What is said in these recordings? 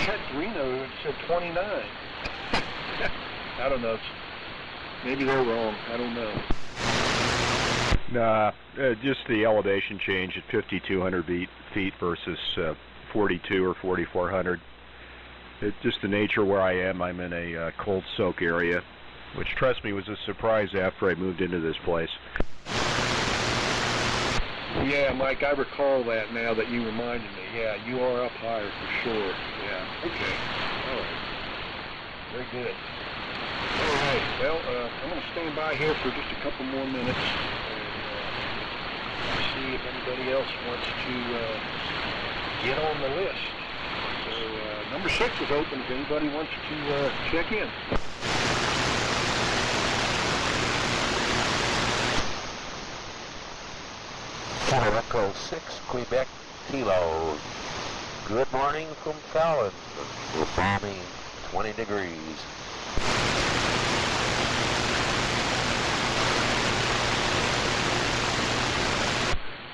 checked Reno, it said 29. I don't know. Maybe they're wrong. I don't know. Nah, just the elevation change at 5,200 feet versus 42 or 4,400. It's just the nature where I am. I'm in a cold soak area, which, trust me, was a surprise after I moved into this place. Yeah, Mike, I recall that now that you reminded me. Yeah, you are up higher for sure. Yeah, okay. All right. Very good. All right, well, I'm going to stand by here for just a couple more minutes and see if anybody else wants to get on the list. So number 6 is open if anybody wants to check in. Echo 6, Quebec Kilo. Good morning from Fallon. We're bombing 20 degrees.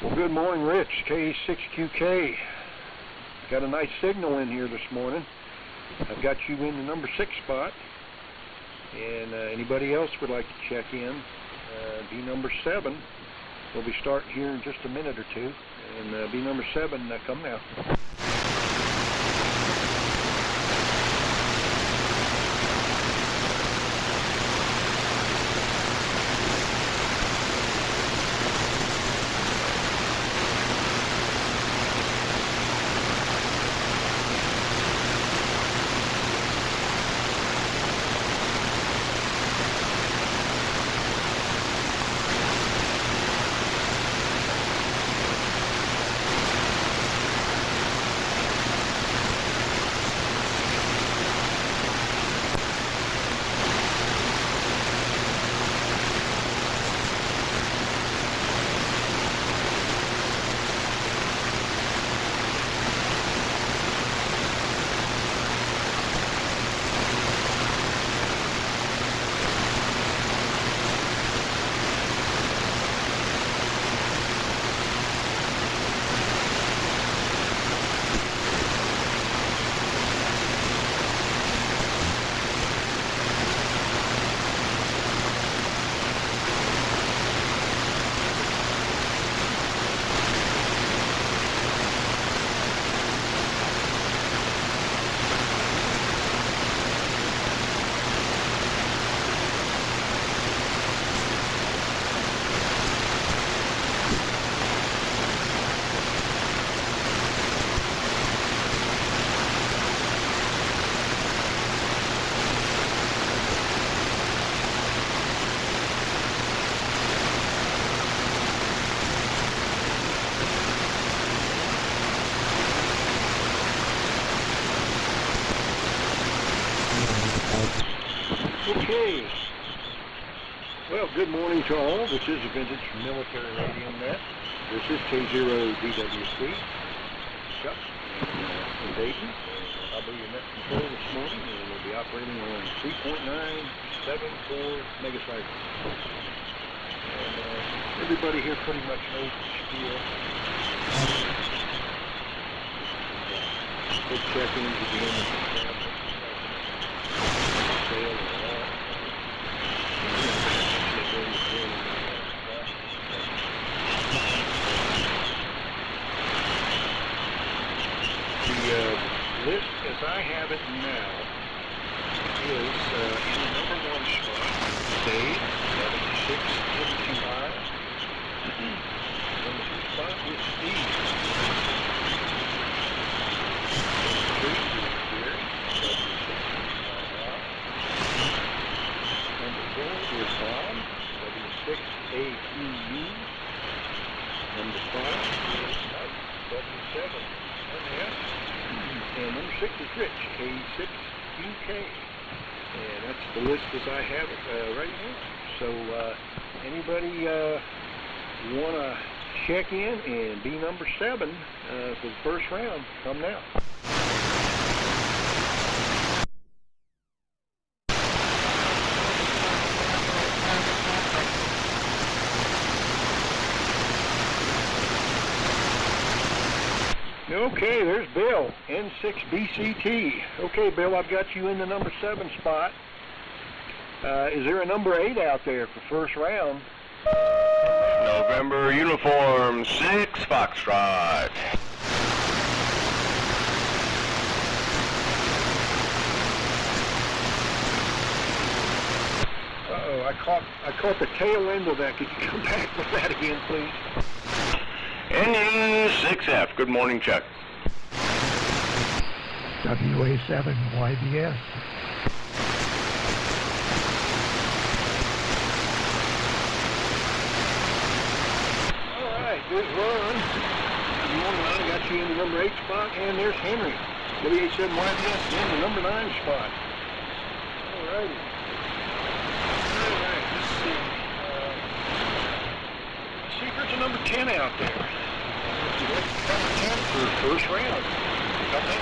Well, good morning, Rich, K6QK. Got a nice signal in here this morning. I've got you in the number 6 spot. And anybody else would like to check in, be number 7. We'll be starting here in just a minute or two, and be number 7, come now. Okay. Well, good morning to all. This is a Vintage Military Radio Net. This is K0DWC. Chuck in Dayton. I'll be your net control this morning, and we'll be operating on 3.974 megacycles. And everybody here pretty much knows the spiel. Big check-ins at the end of the travel. Sale or all. The list as I have it now is in the number 1 spot, Dave, 7655. Number 2 spot is Steve. Number 3 is Gary, 7655. Number 4 is Bob, W6AQU. Number 5 is Mike, W7NS. And number 6 is Rich, K6QK. And that's the list as I have it right now. So anybody want to check in and be number 7 for the first round, come now. Okay, there's Bill, N6BCT. Okay, Bill, I've got you in the number 7 spot. Is there a number 8 out there for first round? November uniform 6 Foxtrot. Uh-oh, I caught the tail end of that. Could you come back with that again, please? NU6F. Good morning, Chuck. WA7 YBS. All right, good run. Good morning, I got you in the number 8 spot, and there's Henry. WA7 YBS in the number 9 spot. All righty. All right, let's see. Let's see if there's a number 10 out there. Number 10 for first round. Come in.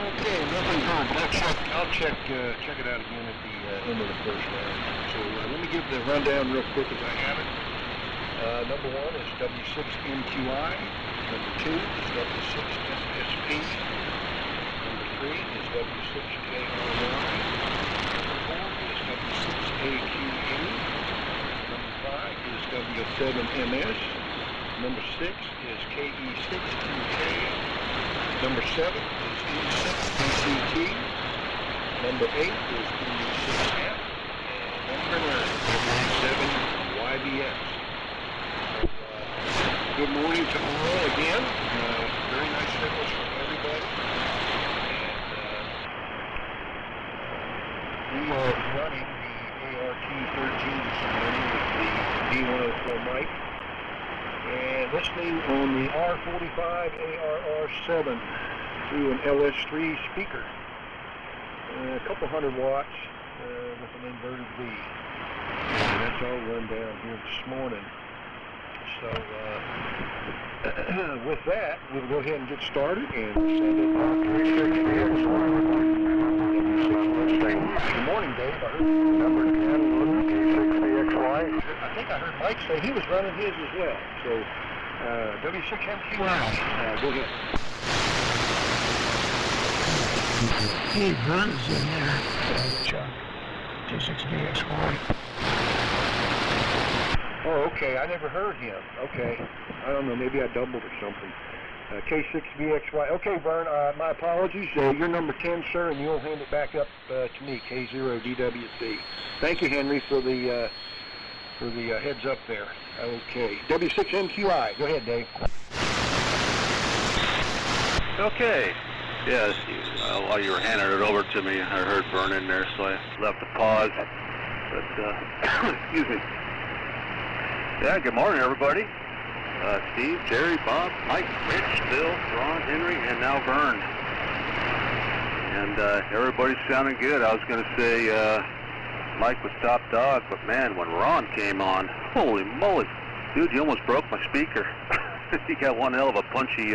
Okay, nothing heard, but I'll check it out again at the end of the first round. So let me give the rundown real quick as I have it. Number 1 is W6MQI. Number 2 is W6SSP. Number 3 is W6KRY. Number 4 is W6AQU. Number 5 is W7MS. Number 6 is KE6QK. Number 7 is E6BCT. Number 8 is E6F. And number 9, W7YBS. Good morning to all again. Very nice signals from everybody. And we are running the ART-13 this morning with the D104 mic. And listening on the R45 ARR7 through an LS3 speaker. A couple hundred watts with an inverted V. And that's all run down here this morning. So with that, we'll go ahead and get started and send it on to Good morning, Dave. I heard number 10 K6BXY. I think I heard Mike say he was running his as well. So W6MQI, go ahead. He runs in there, Chuck. K6BXY. Oh, okay. I never heard him. Okay. I don't know. Maybe I doubled or something. K6BXY. Okay, Vern, my apologies. You're number 10, sir, and you'll hand it back up to me, K0DWC. Thank you, Henry, for the heads up there. Okay. W6MQI. Go ahead, Dave. Okay. Yes, while you were handing it over to me, I heard Vern in there, so I left a pause. But, excuse me. Yeah, good morning, everybody. Steve, Jerry, Bob, Mike, Rich, Bill, Ron, Henry, and now Vern. And everybody's sounding good. I was going to say Mike was top dog, but man, when Ron came on, holy moly. Dude, you almost broke my speaker. You got one hell of a punchy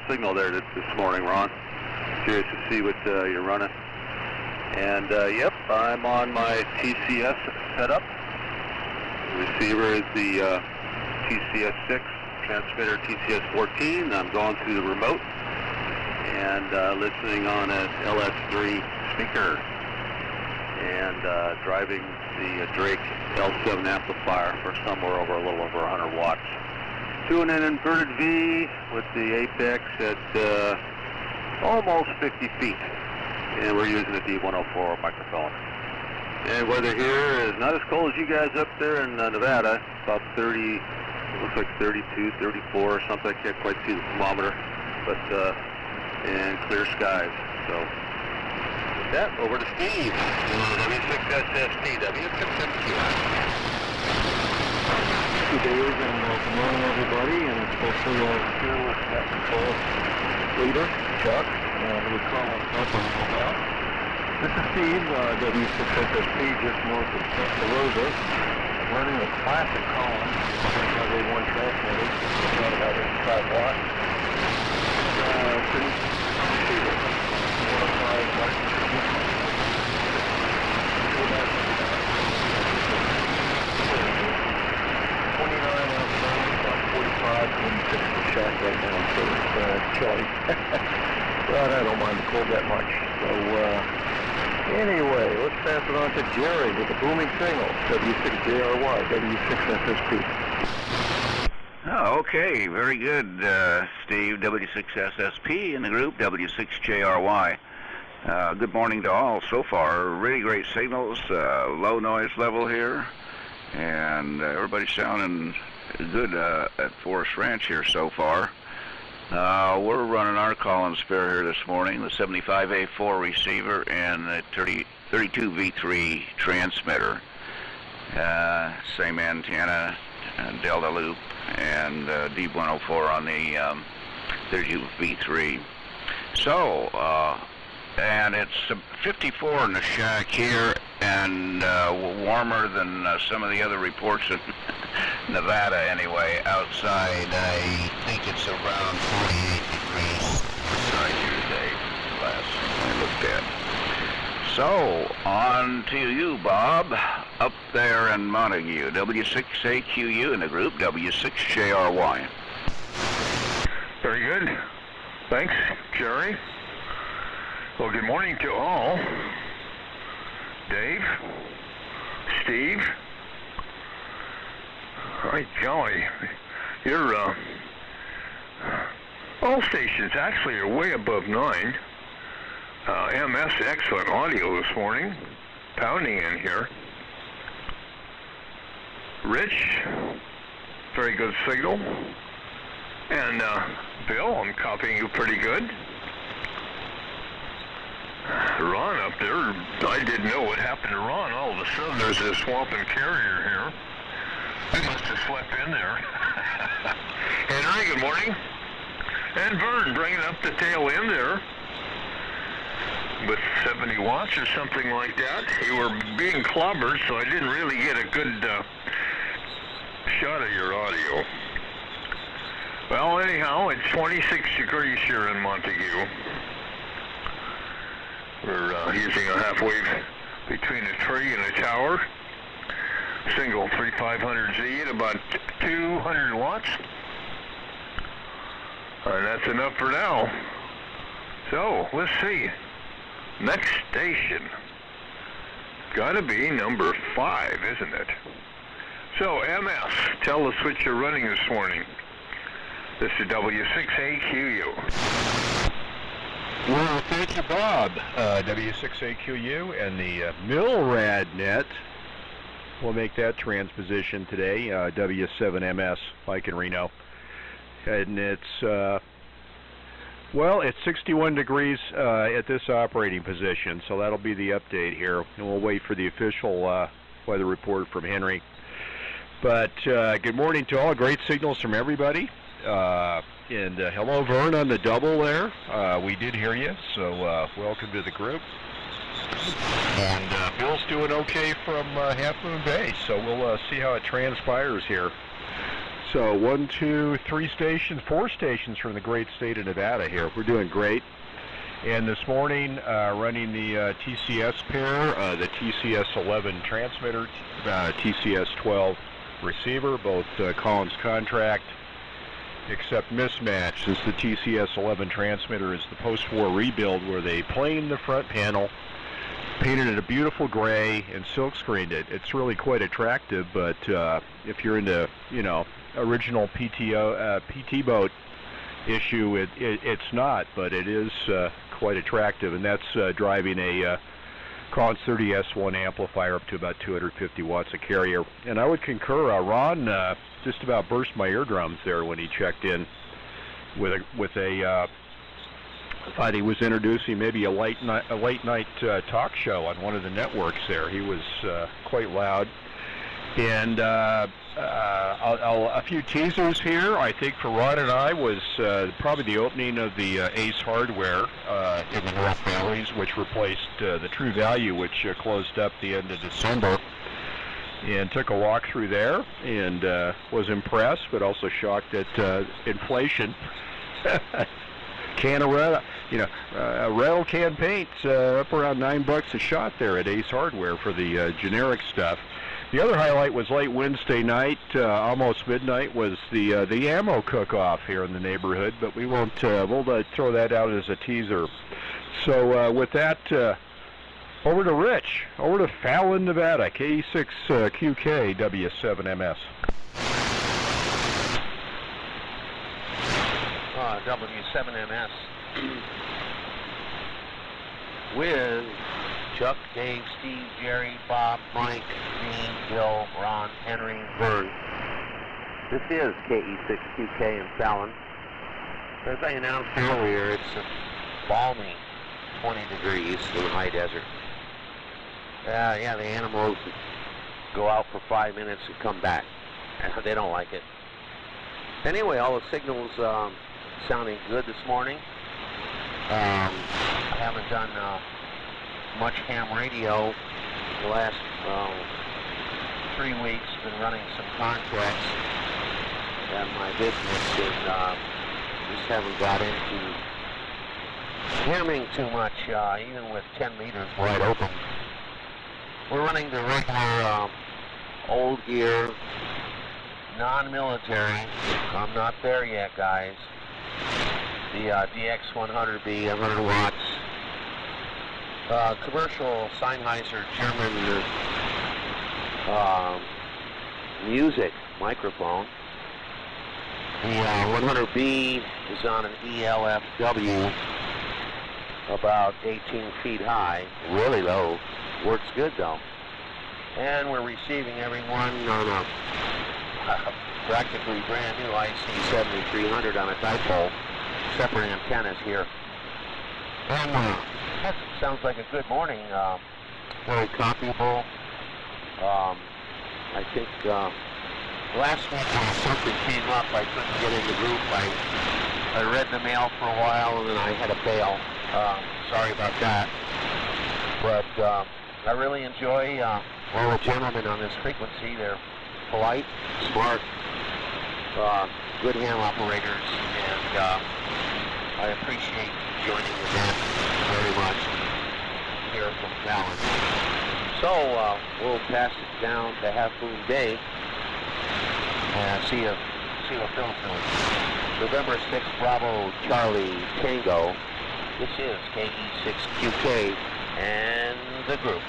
signal there this morning, Ron. Curious to see what you're running. And yep, I'm on my TCS setup. The receiver is the TCS6, transmitter TCS14. I'm going through the remote and listening on an LS3 speaker and driving the Drake L7 amplifier for somewhere over a little over 100 watts. Doing an inverted V with the apex at almost 50 feet. And we're using a D104 microphone. And weather here is not as cold as you guys up there in Nevada. About 30, looks like 32, 34 or something. I can't quite see the thermometer. But, and clear skies. So, with that, over to Steve. W6SSP, W6MQI. Good day, and good morning, everybody, and especially here with that control leader, Chuck, who we're calling up on about. This is Steve, W6SSP, just north of Santa Rosa, running a classic column, W1 transmitter, about 85 watts. Pretty stable. 105 watts. 6 the shot right now, so it's chilly. But I don't mind the cold that much. So anyway, let's pass it on to Jerry with the booming signal, W6JRY, W6SSP. Oh, okay, very good, Steve, W6SSP in the group, W6JRY. Good morning to all so far. Really great signals, low noise level here, and everybody's sounding good at Forest Ranch here so far. We're running our Collins pair here this morning, the 75A4 receiver and the 32V3 transmitter. Same antenna, Delta loop, and Deep 104 on the 32V3. So, and it's 54 in the shack here, and warmer than some of the other reports in Nevada anyway. Outside, I think it's around 48 degrees outside here today, last I looked at. So, on to you, Bob, up there in Montague, W6AQU in the group, W6JRY. Very good. Thanks, Jerry. Well, good morning to all. Dave, Steve. All right, Jolly. Your all stations actually are way above 9. MS, excellent audio this morning. Pounding in here. Rich, very good signal. And Bill, I'm copying you pretty good. Ron up there, I didn't know what happened to Ron. All of a sudden there's this swamping carrier here. I must have slept in there. Henry, good morning. And Vern bringing up the tail end there with 70 watts or something like that. You were being clobbered, so I didn't really get a good shot of your audio. Well, anyhow, it's 26 degrees here in Montague. We're using a half wave between a tree and a tower. Single 3500Z at about 200 watts. And that's enough for now. So, let's see. Next station. Gotta be number 5, isn't it? So, MS, tell us what you're running this morning. This is W6AQU. Well, thank you, Bob. W6AQU and the MILRAD net. We'll make that transposition today. W7MS, Mike in Reno. And it's, well, it's 61 degrees at this operating position, so that'll be the update here. And we'll wait for the official weather report from Henry. But good morning to all. Great signals from everybody. And hello, Vern, on the double there. We did hear you, so welcome to the group. And Bill's doing okay from Half Moon Bay, so we'll see how it transpires here. So 1, 2, 3 stations, 4 stations from the great state of Nevada here. We're doing great. And this morning, running the TCS pair, the TCS-11 transmitter, TCS-12 receiver, both Collins contract, except mismatch, since the TCS-11 transmitter is the post-war rebuild where they planed the front panel, painted it a beautiful gray, and silk screened it. It's really quite attractive, but if you're into, you know, original PT boat issue, it's not, but it is quite attractive, and that's driving a Collins 30S1 amplifier up to about 250 watts of carrier. And I would concur, Ron just about burst my eardrums there when he checked in with a I thought he was introducing maybe a late night talk show on one of the networks there. He was quite loud. And a few teasers here, I think, for Ron and I was probably the opening of the Ace Hardware in the North Valleys, which replaced the True Value, which closed up the end of December. And took a walk through there and was impressed, but also shocked at inflation. Can of red, a rattle can paint's up around $9 a shot there at Ace Hardware for the generic stuff. The other highlight was late Wednesday night, almost midnight, was the ammo cook-off here in the neighborhood, but we won't, we'll throw that out as a teaser. So with that, over to Rich, over to Fallon, Nevada, KE6QK W7MS. W7MS with Chuck, Dave, Steve, Jerry, Bob, Mike, Dean, Bill, Ron, Henry, Vern. This is KE6QK in Fallon. As I announced earlier, it's a balmy 20 degrees in the high desert. Yeah, the animals go out for 5 minutes and come back. They don't like it. Anyway, all the signals sounding good this morning. I haven't done much ham radio the last 3 weeks. Been running some contracts at my business and just haven't got into hamming too much, even with 10 meters wide open. We're running the regular old gear, non-military. I'm not there yet, guys. The DX100B, 100 watts. Commercial Sennheiser German music microphone. The 100B is on an ELFW, about 18 feet high, really low. Works good though. And we're receiving everyone on a practically brand new IC7300 on a dipole. Separate antennas here. And that sounds like a good morning. Very copyable. I think last week when something came up, I couldn't get in the group. I read the mail for a while and then I had to bail. Sorry about that. But I really enjoy all the gentlemen on this frequency. They're polite, smart, good ham operators, and I appreciate joining the net very much here from Fallon. So we'll pass it down to Half Moon Day and see what Phil's doing. November 6th, Bravo Charlie Tango. This is KE6QK and the group.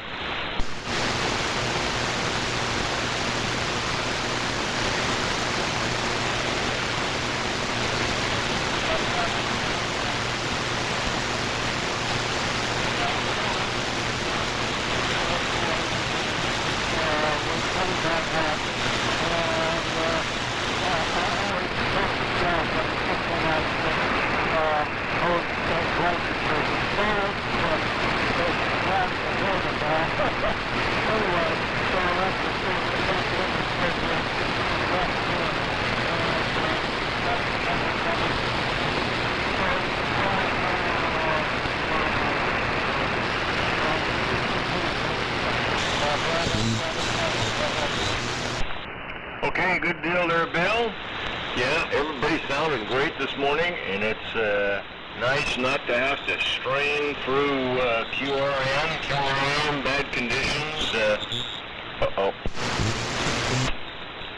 Okay, good deal there, Bill. Yeah, everybody's sounding great this morning, and it's nice not to have to strain through QRM, bad conditions.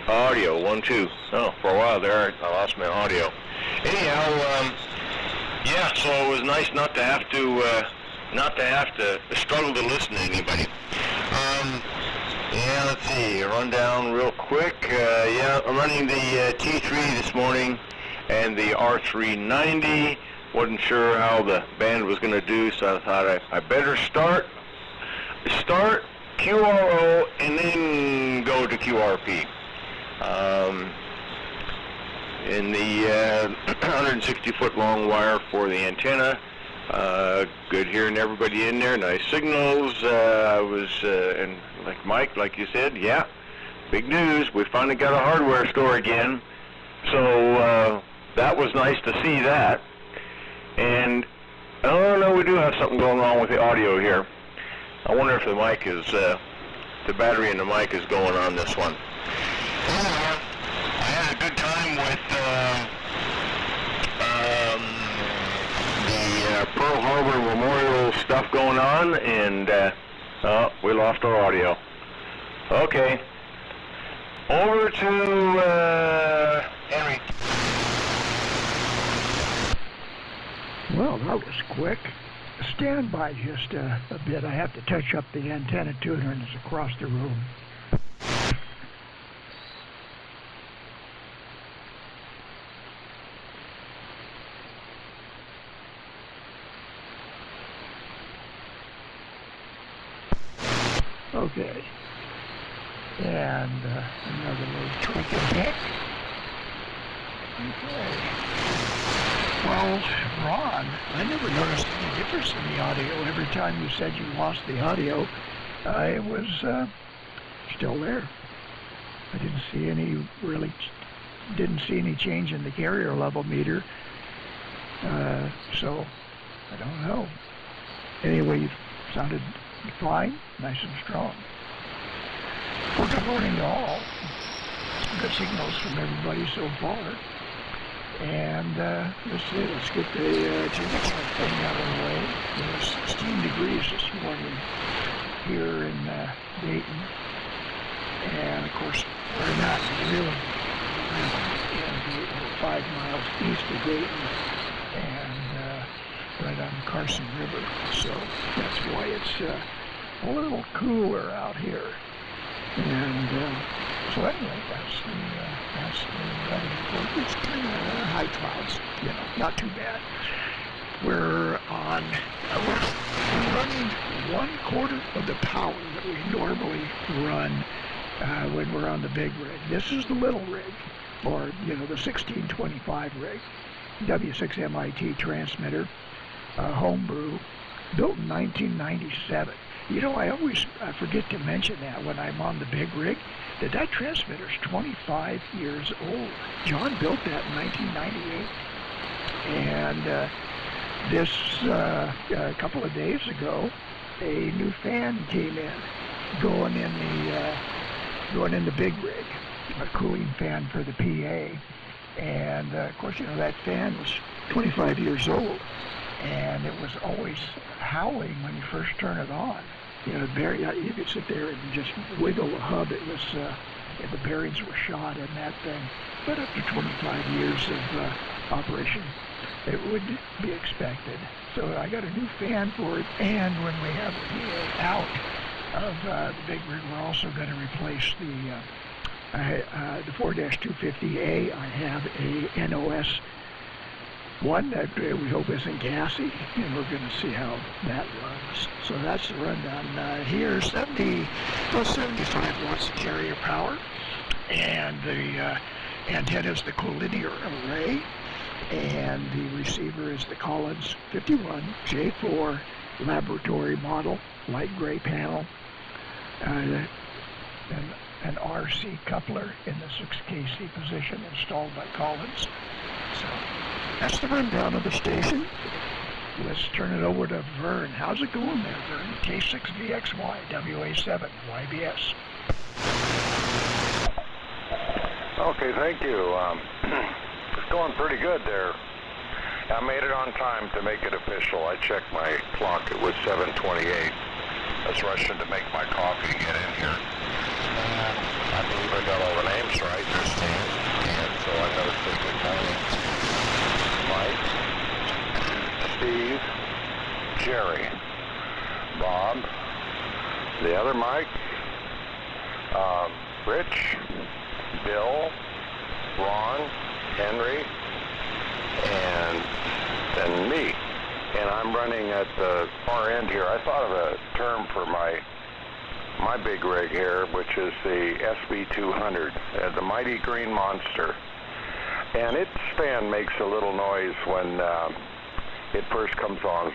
Audio, 1, 2. Oh, for a while there, I lost my audio. Anyhow, yeah, so it was nice not to have to struggle to listen to anybody. Yeah, let's see, run down real quick. Yeah, I'm running the T3 this morning and the R390. Wasn't sure how the band was going to do, so I thought I better start QRO and then go to QRP. In the 160-foot long wire for the antenna. Good hearing everybody in there, nice signals. I was, and like Mike, like you said, yeah, big news. We finally got a hardware store again. So that was nice to see that. And I don't know, we do have something going on with the audio here. I wonder if the mic is, the battery in the mic is going on this one. I had a good time with the Pearl Harbor Memorial stuff going on, and we lost our audio. Okay. Over to Henry. Well, that was quick. Stand by just a bit. I have to touch up the antenna tuner and it's across the room. Okay. And another little tweak in there. Okay. Well, Ron, I never noticed any difference in the audio. Every time you said you lost the audio, it was still there. I didn't see any change in the carrier level meter. So, I don't know. Anyway, you sounded fine, nice and strong. Well, good morning to all. Good signals from everybody so far. And let's get the temperature thing out of the way. It was 16 degrees this morning here in Dayton. And of course, we're not really in Dayton. We're 5 miles east of Dayton and right on the Carson River. So that's why it's a little cooler out here. And so anyway, that's the weather report. It's kind of high clouds, not too bad. We're running 1/4 of the power that we normally run when we're on the big rig. This is the little rig, or the 1625 rig, W6MIT transmitter, homebrew, built in 1997. I always forget to mention that when I'm on the big rig, that transmitter's 25 years old. John built that in 1998. And a couple of days ago, a new fan came in, going in the big rig, a cooling fan for the PA. And of course, that fan was 25 years old, and it was always howling when you first turn it on. You could sit there and just wiggle the hub. It was the bearings were shot in that thing. But after 25 years of operation, it would be expected. So I got a new fan for it, and when we have the PA out of the big rig, we're also going to replace the 4-250A. I have a NOS one that we hope isn't gassy, and we're going to see how that runs. So that's the rundown. Here, 75 watts of carrier power, and the antenna is the collinear array, and the receiver is the Collins 51J4 laboratory model, light gray panel, and an RC coupler in the 6kC position installed by Collins. So that's the rundown of the station. Let's turn it over to Vern. How's it going there, Vern? K6VXY, WA7, YBS. Okay, thank you. It's going pretty good there. I made it on time to make it official. I checked my clock. It was 7:28. I was rushing to make my coffee to get in here. I believe I got all the names right. There's names. And so I got to say good morning. Mike, Steve, Jerry, Bob, the other Mike, Rich, Bill, Ron, Henry, and then me. And I'm running at the far end here. I thought of a term for my big rig here, which is the SB200, the Mighty Green Monster. And its fan makes a little noise when it first comes on.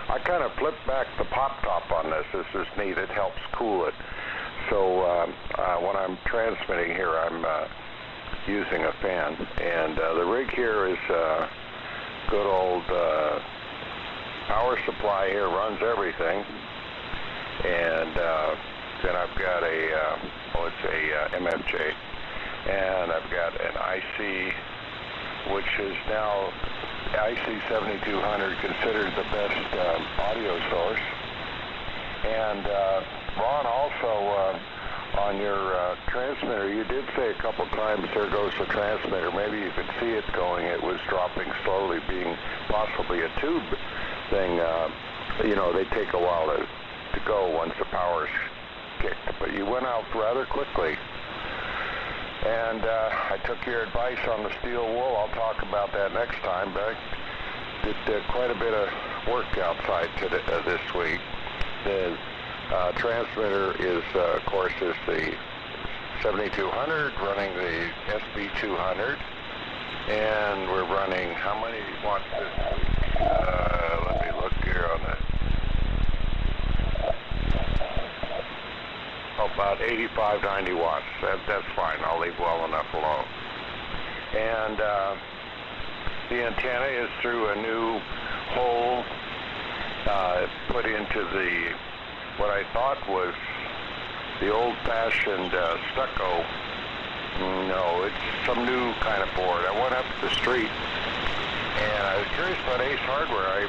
I kind of flip back the pop top on this. This is neat. It helps cool it. So when I'm transmitting here, I'm using a fan. And the rig here is good old power supply here, runs everything. And then I've got it's a MFJ. And I've got an IC, which is now IC 7200, considered the best audio source. And Ron also on your transmitter, you did say a couple times, there goes the transmitter. Maybe you could see it going. It was dropping slowly, being possibly a tube thing. You know, they take a while to go once the power's kicked. But you went out rather quickly. And I took your advice on the steel wool. I'll talk about that next time. But I did quite a bit of work outside this week. The transmitter is, of course, is the 7200 running the SB200, and we're running, how many watts this week? Let me look here on that. About 85, 90 watts. That's fine. I'll leave well enough alone. And the antenna is through a new hole put into the what I thought was the old-fashioned stucco. No, it's some new kind of board. I went up the street, and I was curious about Ace Hardware.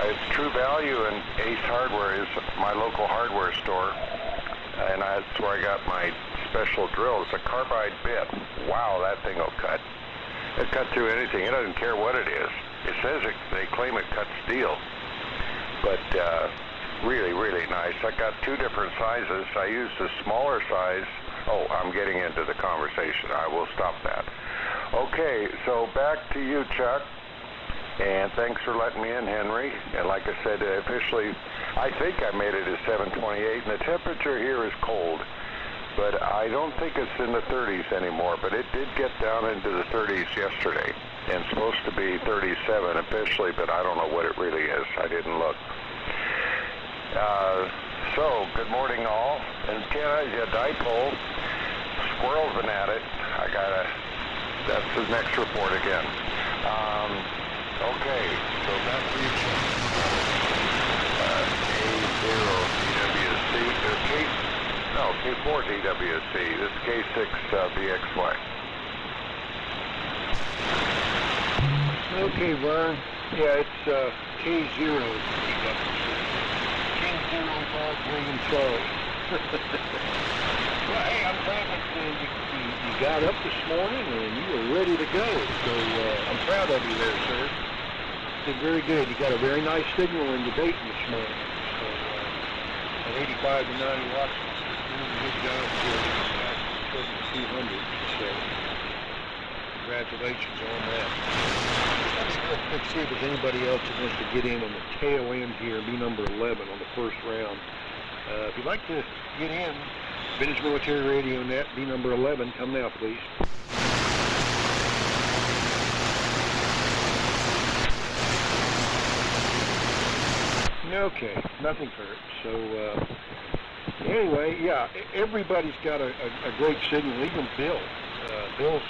It's True Value, and Ace Hardware is my local hardware store, and that's where I got my special drill. It's a carbide bit. Wow, that thing will cut. It cut through anything. It doesn't care what it is. It says they claim it cuts steel, but really, really nice. I got two different sizes. I used the smaller size. Oh, I'm getting into the conversation. I will stop that. Okay, so back to you, Chuck. And thanks for letting me in, Henry. And like I said, officially, I think I made it at 728, and the temperature here is cold. But I don't think it's in the 30s anymore, but it did get down into the 30s yesterday. And it's supposed to be 37 officially, but I don't know what it really is. I didn't look. So, good morning all. Antenna, yeah, dipole. Squirrels been at it. That's the next report again. Okay, so back to you, Chuck. K0 DWC, K4 DWC. This is K6 BXY. Okay, Vern. Yeah, it's K0 DWC. Sorry. Well, hey, I'm glad that you got up this morning and you were ready to go. So I'm proud of you there, sir. You did very good. You got a very nice signal in the Dayton this morning. So at 85 to 90 watts, doing a good job for 7200. So congratulations on that. Let me real quick see if there's anybody else that wants to get in on the tail end here, be number 11 on the first round. If you'd like to get in, Vintage Military Radio Net, be number 11. Come now, please. Okay, nothing hurt. So, anyway, yeah, everybody's got a great signal, even Bill. Bill's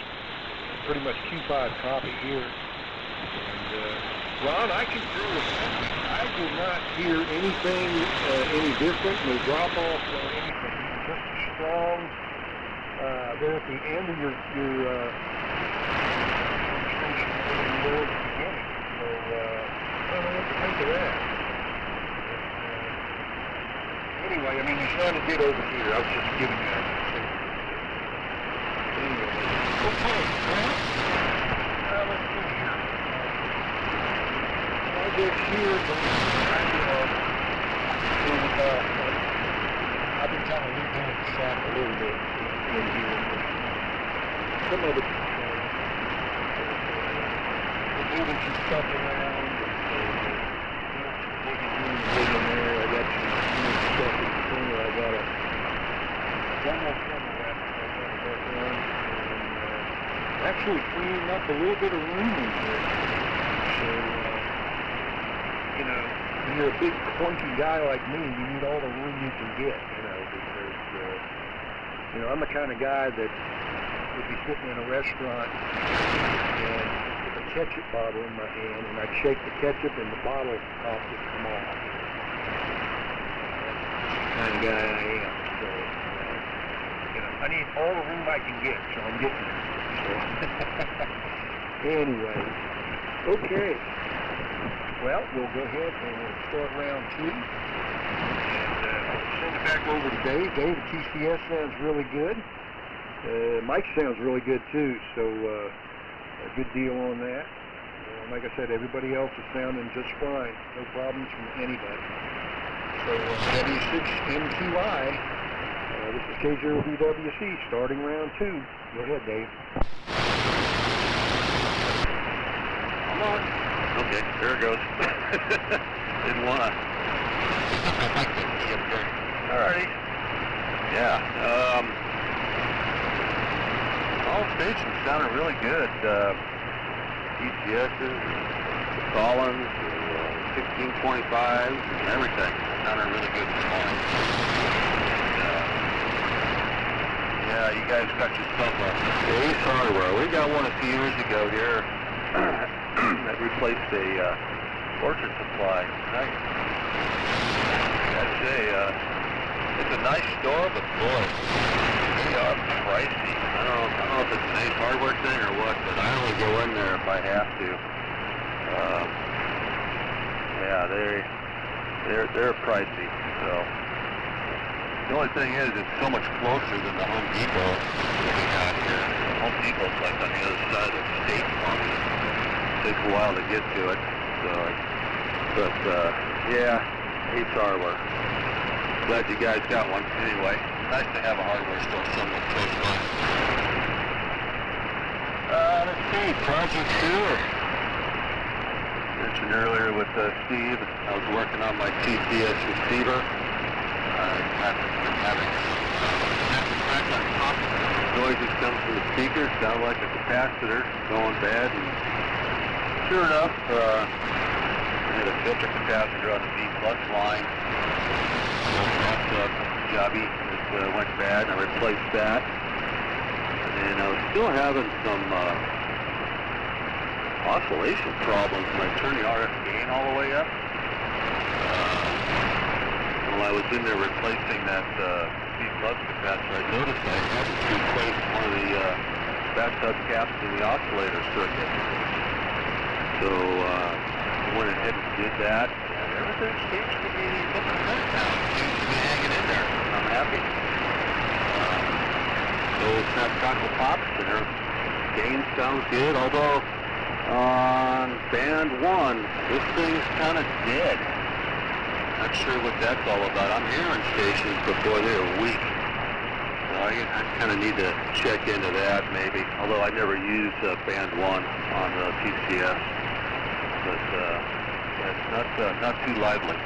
pretty much Q5 copy here. And, Ron, I concur with you. I did not hear anything any different, no drop-off or anything. Just strong there at the end of your station there at the beginning. So, I don't know what to think of that. Anyway, I mean, you sounded good over here. I was just giving you that. Anyway. Okay, well, let's see here. I guess here, I've been kind of leaving the shop a little bit in here. Some of it, moving some stuff around, digging there. I got some stuff in the corner. I got one more corner wrap I got to work on, and actually cleaning up a little bit of room in here. So, you know, when you're a big clunky guy like me, you need all the room you can get, you know, because, you know, I'm the kind of guy that would be sitting in a restaurant and with a ketchup bottle in my hand, and I'd shake the ketchup and the bottle top would come off. That's the kind of guy I am. So, you know, I need all the room I can get, so I'm getting it. So, anyway, okay. Well, we'll go ahead and we'll start round two. And Send it back over to Dave. Dave, the TCS sounds really good. Mike sounds really good too, so a good deal on that. Like I said, everybody else is sounding just fine. No problems from anybody. So W6MQI, this is K0BWC starting round 2. Go ahead, Dave. Come on. Okay, there it goes. Didn't want to. Alrighty. Yeah. All stations sounded really good. ECS's, the Collins, 1625s, and everything sounded really good this morning. Yeah, you guys got yourself a Ace Hardware. We got one a few years ago here that replaced a orchard supply. Nice. I'd say it's a nice store, but boy, they are pricey. I don't know if it's an Ace Hardware thing or what, but I only go in there if I have to. Yeah, they're pricey. So the only thing is, it's so much closer than the Home Depot that we have here. Home Depot's like on the other side of the state for me. It takes a while to get to it. So, but yeah, Ace Hardware. Glad you guys got one. Anyway, nice to have a hardware store somewhere close by. Let's see, Project Sure. Mentioned earlier with Steve, I was working on my TCS receiver. I've been having noises come from the speaker. Sound like a capacitor going bad. And sure enough, I had a filter capacitor on the B plus line. Jobby that went bad, and I replaced that. And I was still having some oscillation problems when I turned the RF gain all the way up. While I was in there replacing that B plus capacitor, I noticed I hadn't replaced one of the bathtub caps in the oscillator circuit. So I went ahead and did that, and everything seems to be looking good now. Seems to be hanging in there. I'm happy. So Snapcrackle pops, and their gain sounds good, although on band 1, this thing's kind of dead. Not sure what that's all about. I'm hearing stations before they're weak. So I kind of need to check into that maybe, although I never use band 1 on the TCS. But it's not too lively.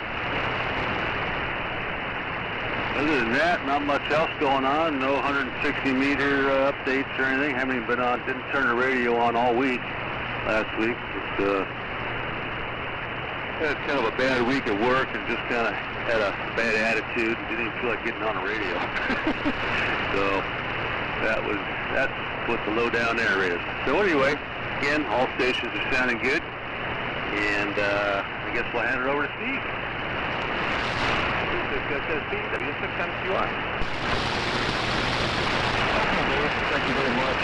Other than that, not much else going on. No 160 meter updates or anything. Haven't even been on. Didn't turn the radio on all week last week. Just had kind of a bad week at work and just kind of had a bad attitude and didn't even feel like getting on the radio. So that's what the lowdown there is. So anyway, again, all stations are sounding good. And I guess we'll hand it over to Steve. W6MQI. Thank you very much.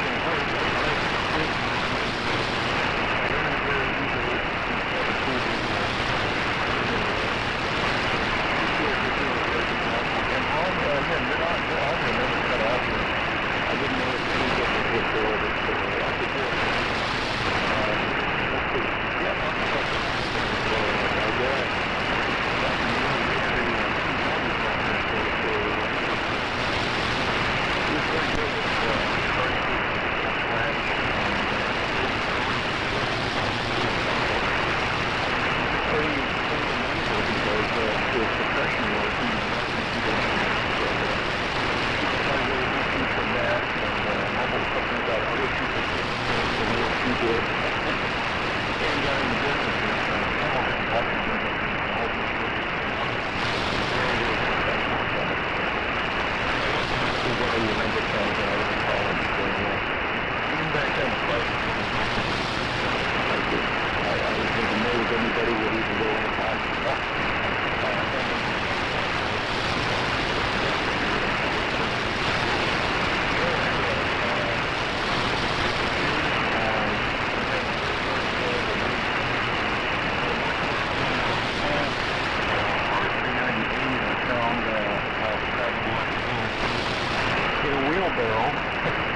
barrel,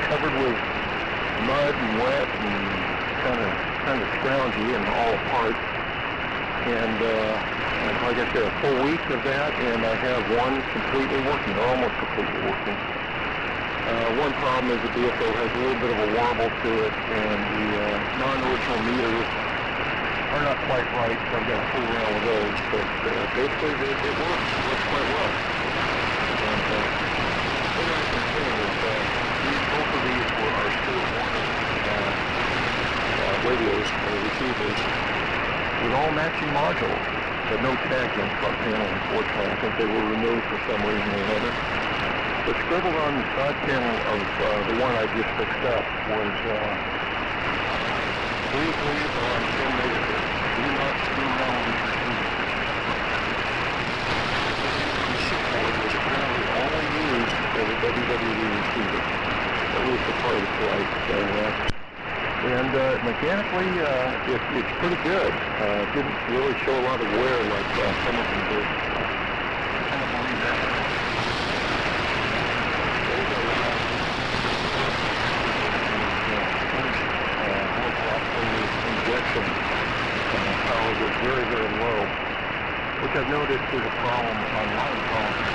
covered with mud and wet and kind of scroungy and all apart. And like I said, a full week of that, and I have one completely working, or almost completely working. One problem is the DFO has a little bit of a warble to it, and the non-original meters are not quite right, so I've got to fool around with those. But basically, it works quite well. And what I can say is both of these are still warning radios or receivers with all matching modules, but no tags on the front panel, unfortunately. I think they were removed for some reason or another. But scribbled on the side panel of the one I just fixed up was, please leave on 10 megahertz. Do not screw around with these receivers. The shipboard was apparently only used as a WWE receiver, at least a part of the flight. So, and mechanically, it's pretty good. Didn't really show a lot of wear like some of them did. I kind of believe that. Injection power was very, very low, which I've noticed is a problem on a lot of phones.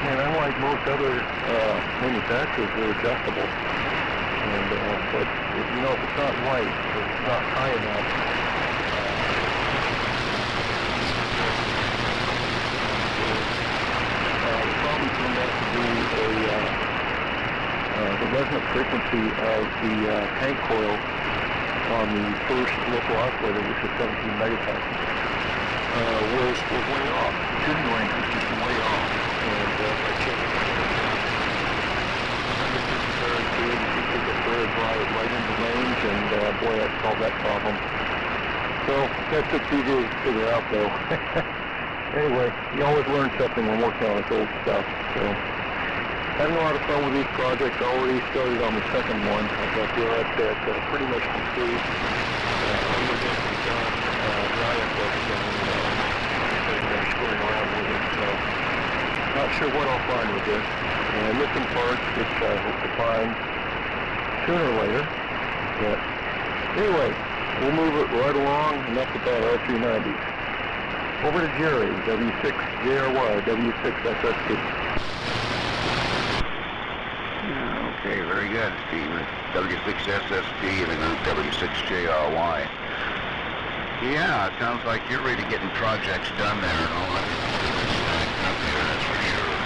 And unlike most other manufacturers, they're adjustable. And but you know, if it's not right, if it's not high enough, it probably turned out to be the resonant frequency of the tank coil on the first local oscillator, which is 17 megaparsec, was way off. The tuning range was just way off. And I checked it. You took the thread right into range, and boy, that solved that problem. So that took 2 days to figure out, though. Anyway, you always learn something when working on this old stuff. So having a lot of fun with these projects. Already started on the second one. I've got the RF pretty much complete. Screwing around with it, so not sure what I'll find with this. And missing parts, which I hope to find sooner or later. But anyway, we'll move it right along, and that's about R390. Over to Jerry, W6JRY, W6SSP. Okay, very good, Steve. W6SSP and the group W6JRY. Yeah, it sounds like you're really getting projects done there and all that. Up here, that's for sure.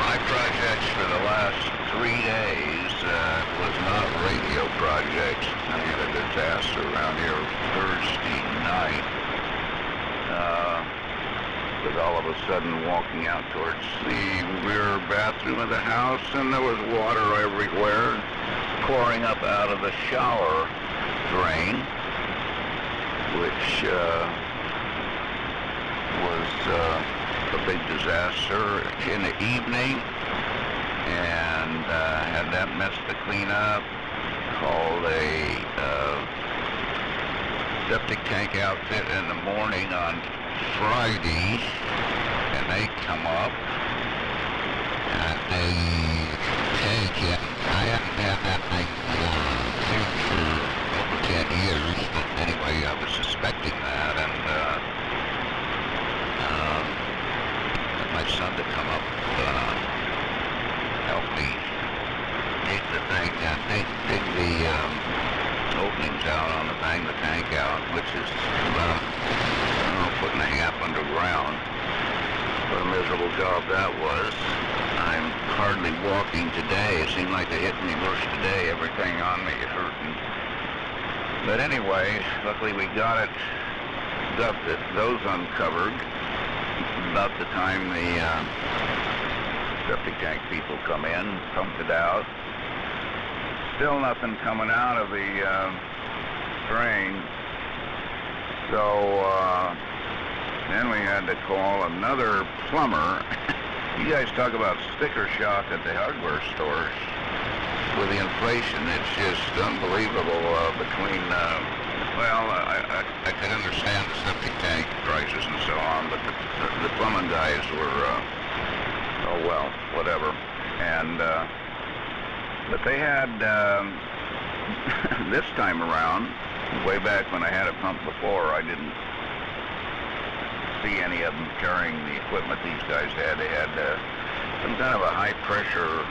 My projects for the last 3 days was not radio projects. I had a disaster around here Thursday night. With all of a sudden walking out towards the rear bathroom of the house, and there was water everywhere pouring up out of the shower drain, which was a big disaster in the evening, and had that mess to clean up. Called a septic tank outfit in the morning on Friday, and they come up, and they take it. I haven't had that thing for over 10 years, but anyway, I was suspecting that, and got my son to come up, help me take the thing, dig the openings out on the bang the tank out, which is about a foot and a half underground. What a miserable job that was. I'm hardly walking today. It seemed like they hit me worse today. Everything on me is hurting. But anyway, luckily we got those uncovered about the time the septic tank people come in, pumped it out. Still nothing coming out of the drain. So then we had to call another plumber. You guys talk about sticker shock at the hardware stores. With the inflation, it's just unbelievable between Well, I can understand the septic tank prices and so on, but the plumbing guys were, oh well, whatever. And, but they had, this time around, way back when I had a pump before, I didn't see any of them carrying the equipment these guys had. They had some kind of a high-pressure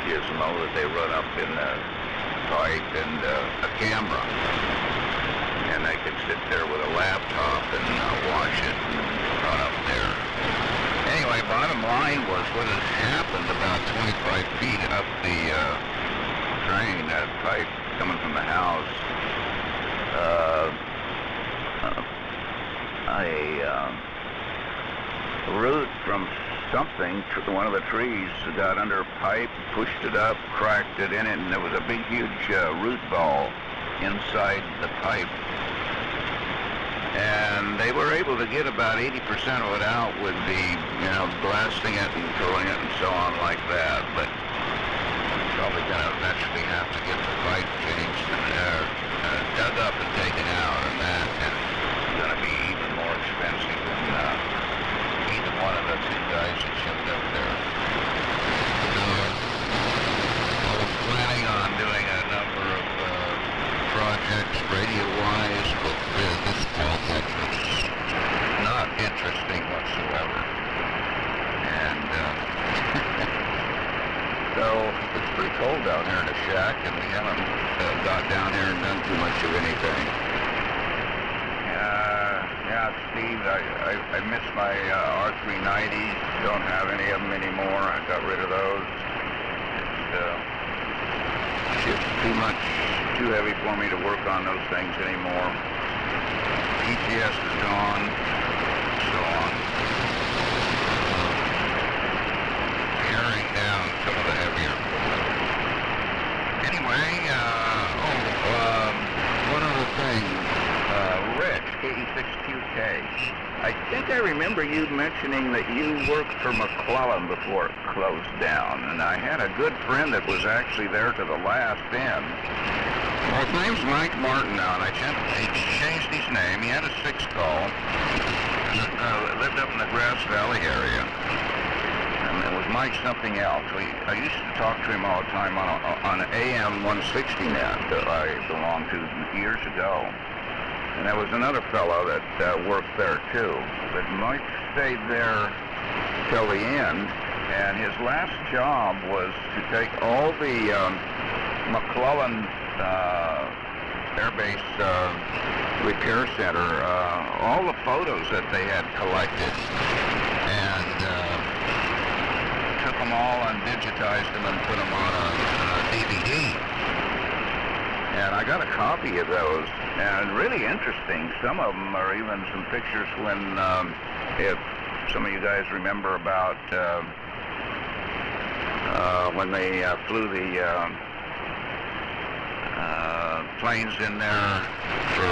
gizmo that they run up in a pipe and a camera. And they could sit there with a laptop and watch it and run up there. Anyway, bottom line was what had happened about 25 feet up the drain, that pipe coming from the house. A root from something, one of the trees, got under a pipe, pushed it up, cracked it in it, and there was a big, huge root ball inside the pipe. And they were able to get about 80% of it out with the, blasting it and throwing it and so on like that. But probably going to eventually have to get the pipe changed and dug up and taken out, and that is going to be even more expensive than either one of the two guys that showed up there. I was planning on doing a number of projects radio-wise, but this project was not interesting whatsoever. And so it's pretty cold down here in the shack, and we haven't got down here and done too much of anything. Yeah, Steve, I miss my R390s. Don't have any of them anymore. I got rid of those. It's just too heavy for me to work on those things anymore. PCS is gone, so on. Carrying down some of the heavier equipment. Anyway, one other thing. Rich, KE6QK. I think I remember you mentioning that you worked for McClellan before it closed down, and I had a good friend that was actually there to the last end. Well, his name's Mike Martin now, and he changed his name. He had a 6-call, lived up in the Grass Valley area, and it was Mike something else. I used to talk to him all the time on an AM 160 net that I belonged to years ago. And there was another fellow that worked there too. But Mike stayed there till the end, and his last job was to take all the McClellan Air Base Repair Center, all the photos that they had collected, and took them all and digitized them and put them on a DVD. And I got a copy of those, and really interesting. Some of them are even some pictures when, if some of you guys remember about when they flew the planes in there for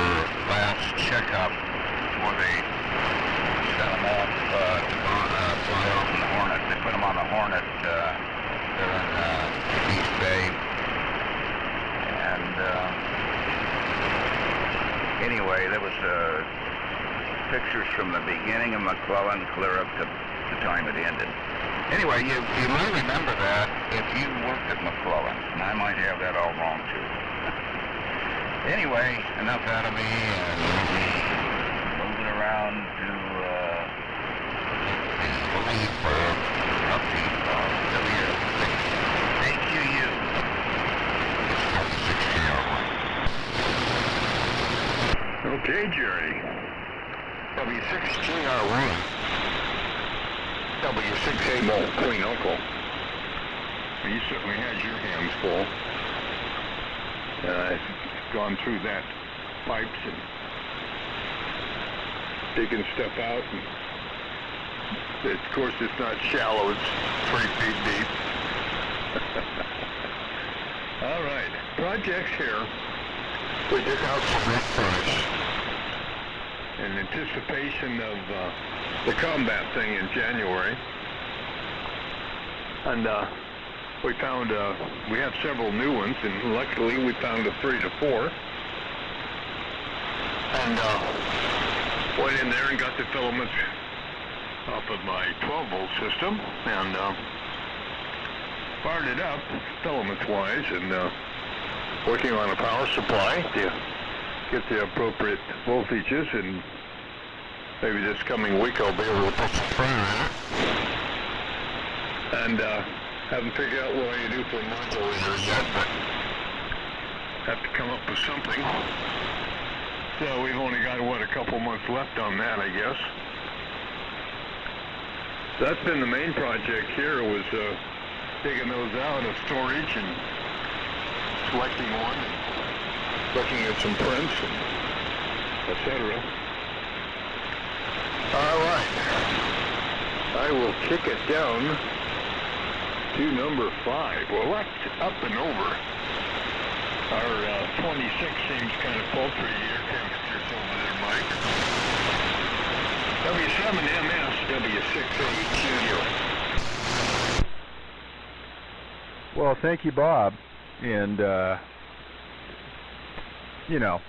last checkup before they sent them off to fly off in the Hornet. They put them on the Hornet there in East Bay. And anyway, there was pictures from the beginning of McClellan clear up to the time it ended. Anyway, you might remember that if you worked at McClellan, and I might have that all wrong too. Anyway, enough out of me, and we'll be moving around to AQU. Okay, Jerry. W6JR1. W6A Queen Uncle. You certainly had your hands full. Gone through that pipes and digging stuff out. And of course, it's not shallow. It's 3 feet deep. All right, projects here. We took out some rock furnace. In anticipation of the combat thing in January. And we found, we have several new ones, and luckily we found a 3-4. And went in there and got the filaments off of my 12-volt system and fired it up, filaments-wise, and working on a power supply to get the appropriate voltages, and maybe this coming week I'll be able to put some fire in it. And haven't figured out what I can do for a modulator yet, but have to come up with something. So we've only got, what, a couple months left on that, I guess. So that's been the main project here, was taking those out of storage and selecting one and looking at some prints, and etc. All right. I will kick it down to number 5. Well, that's up and over. Our 26 seems kind of paltry air temperatures over there, Mike. W7MS, W6AQ. Well, thank you, Bob. And, you know,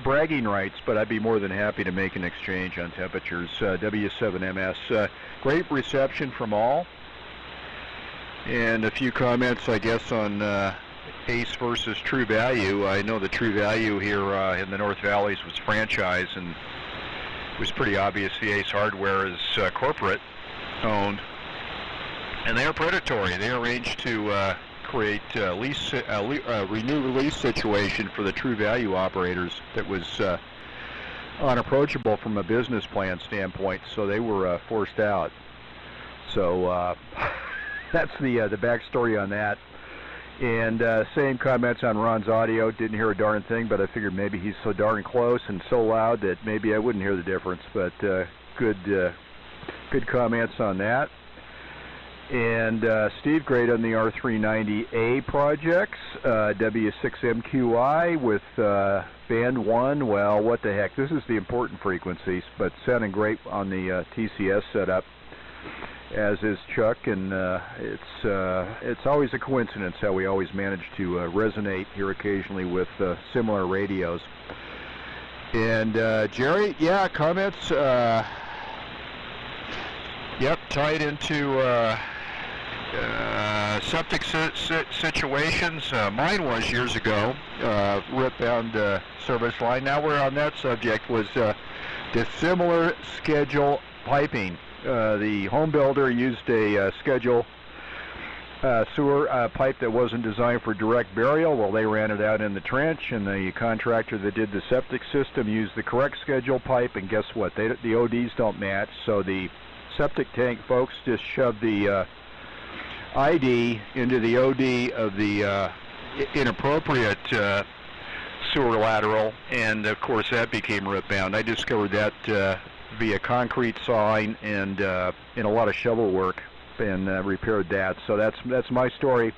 bragging rights, but I'd be more than happy to make an exchange on temperatures. W7MS, great reception from all. And a few comments, I guess, on Ace versus True Value. I know the True Value here in the North Valleys was franchise, and it was pretty obvious the Ace hardware is corporate owned. And they are predatory. They arranged to create a renewed release situation for the True Value operators that was unapproachable from a business plan standpoint, so they were forced out. So that's the backstory on that. And same comments on Ron's audio. Didn't hear a darn thing, but I figured maybe he's so darn close and so loud that maybe I wouldn't hear the difference. But good comments on that. And Steve, great on the R390A projects. W6MQI with band 1. Well, what the heck? This is the important frequencies, but sounding great on the TCS setup, as is Chuck. And it's always a coincidence how we always manage to resonate here occasionally with similar radios. And Jerry, yeah, comments. Yep, tied into septic situations. Mine was years ago, rip-bound service line. Now we're on that subject, was dissimilar schedule piping. The home builder used a schedule sewer pipe that wasn't designed for direct burial. Well, they ran it out in the trench, and the contractor that did the septic system used the correct schedule pipe, and guess what? The ODs don't match, so the septic tank folks just shoved the ID into the OD of the inappropriate sewer lateral, and of course that became rip bound. I discovered that via concrete sawing and in a lot of shovel work, and repaired that. So that's my story,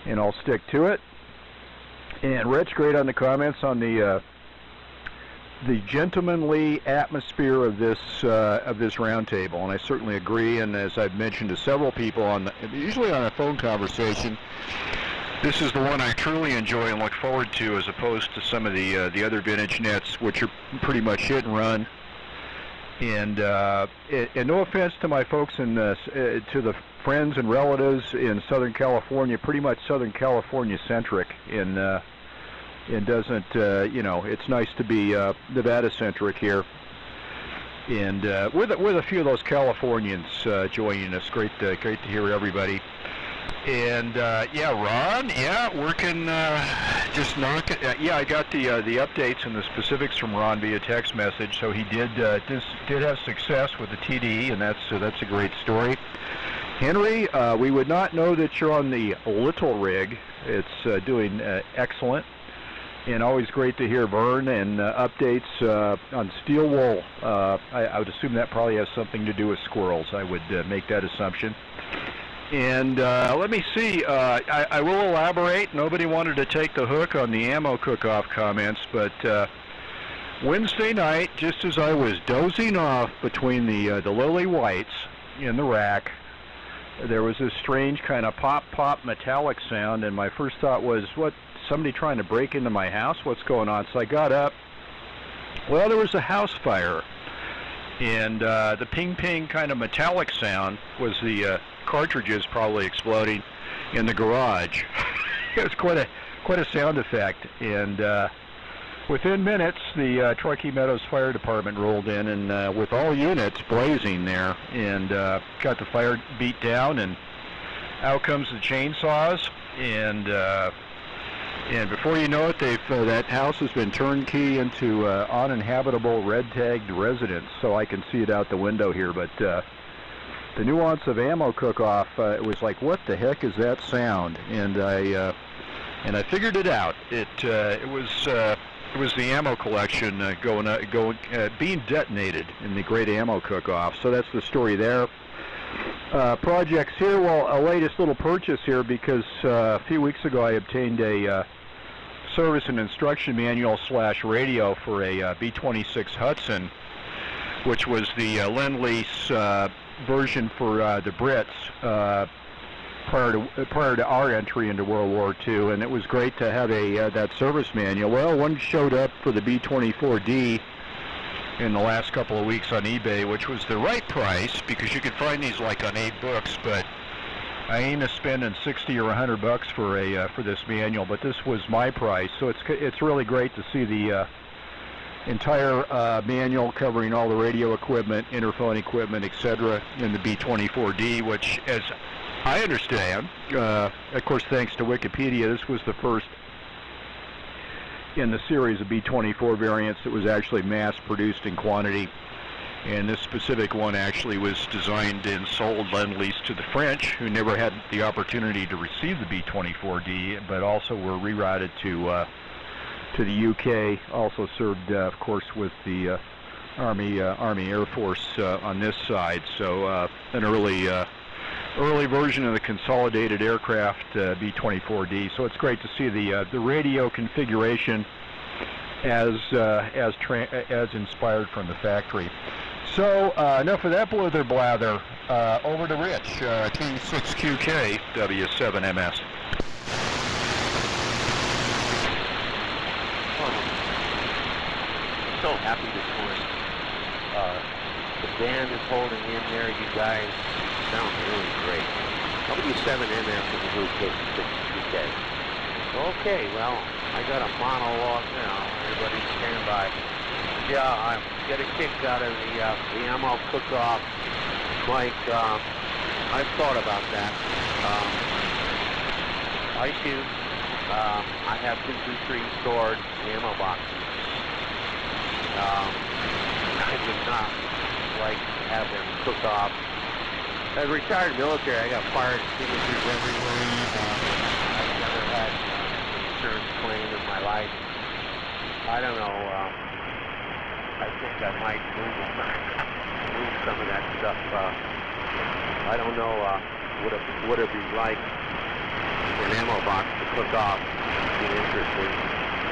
and I'll stick to it. And Rich, great on the comments on the gentlemanly atmosphere of this roundtable, and I certainly agree. And as I've mentioned to several people usually on a phone conversation, this is the one I truly enjoy and look forward to, as opposed to some of the other vintage nets, which are pretty much hit and run. And no offense to my folks and to the friends and relatives in Southern California, pretty much Southern California centric. It doesn't, it's nice to be Nevada-centric here, and with a few of those Californians joining us. Great to hear everybody. And yeah, Ron, yeah, working, just knocking. Yeah, I got the updates and the specifics from Ron via text message. So he did have success with the TDE, and that's a great story. Henry, we would not know that you're on the little rig. It's doing excellent. And always great to hear Vern and updates on steel wool. I would assume that probably has something to do with squirrels. I would make that assumption. And let me see. I will elaborate. Nobody wanted to take the hook on the ammo cook-off comments, but Wednesday night, just as I was dozing off between the lily whites in the rack, there was this strange kind of pop metallic sound, and my first thought was, what? Somebody trying to break into my house? What's going on? So I got up, Well, there was a house fire, and the ping-ping kind of metallic sound was the cartridges probably exploding in the garage. It was quite a sound effect, and within minutes, the Truckee Meadows Fire Department rolled in, and with all units blazing there, and got the fire beat down, and out comes the chainsaws, and before you know it, that house has been turned-key into uninhabitable red-tagged residence. So I can see it out the window here, but the nuance of ammo cook-off, it was like, what the heck is that sound? And I figured it out. It was the ammo collection being detonated in the great ammo cook-off. So that's the story there. Projects here, well, a latest little purchase here, because a few weeks ago I obtained a service and instruction manual / radio for a B-26 Hudson, which was the Lend-Lease version for the Brits prior to our entry into World War II, and it was great to have that service manual. Well, one showed up for the B-24D in the last couple of weeks on eBay, which was the right price, because you could find these like on 8 books, but I aim at spending $60 or $100 for this manual, but this was my price. So it's really great to see the entire manual covering all the radio equipment, interphone equipment, etc. in the B-24D, which, as I understand, of course thanks to Wikipedia, this was the first in the series of B-24 variants that was actually mass-produced in quantity. And this specific one actually was designed and sold Lend-Lease to the French, who never had the opportunity to receive the B-24D, but also were rerouted to the UK. Also served, of course, with the Army Air Force on this side. So an early version of the consolidated aircraft B-24D. So it's great to see the radio configuration as inspired from the factory. So enough of that blather. Over to Rich, T6QK W7MS. So happy this morning. The band is holding in there. You guys sound really great. W7MS in the group K6QK. Okay, well, I got a monologue now. Everybody stand by. Yeah, I get a kick out of the ammo cook-off. Mike, I've thought about that. I too, I have 223 stored ammo boxes. I would not like to have them cook off. As a retired military, I got fire extinguishers everywhere. I've never had an insurance claim in my life. I don't know. I think I might move some of that stuff. I don't know what it'd be like for an ammo box to cook off. Be interesting.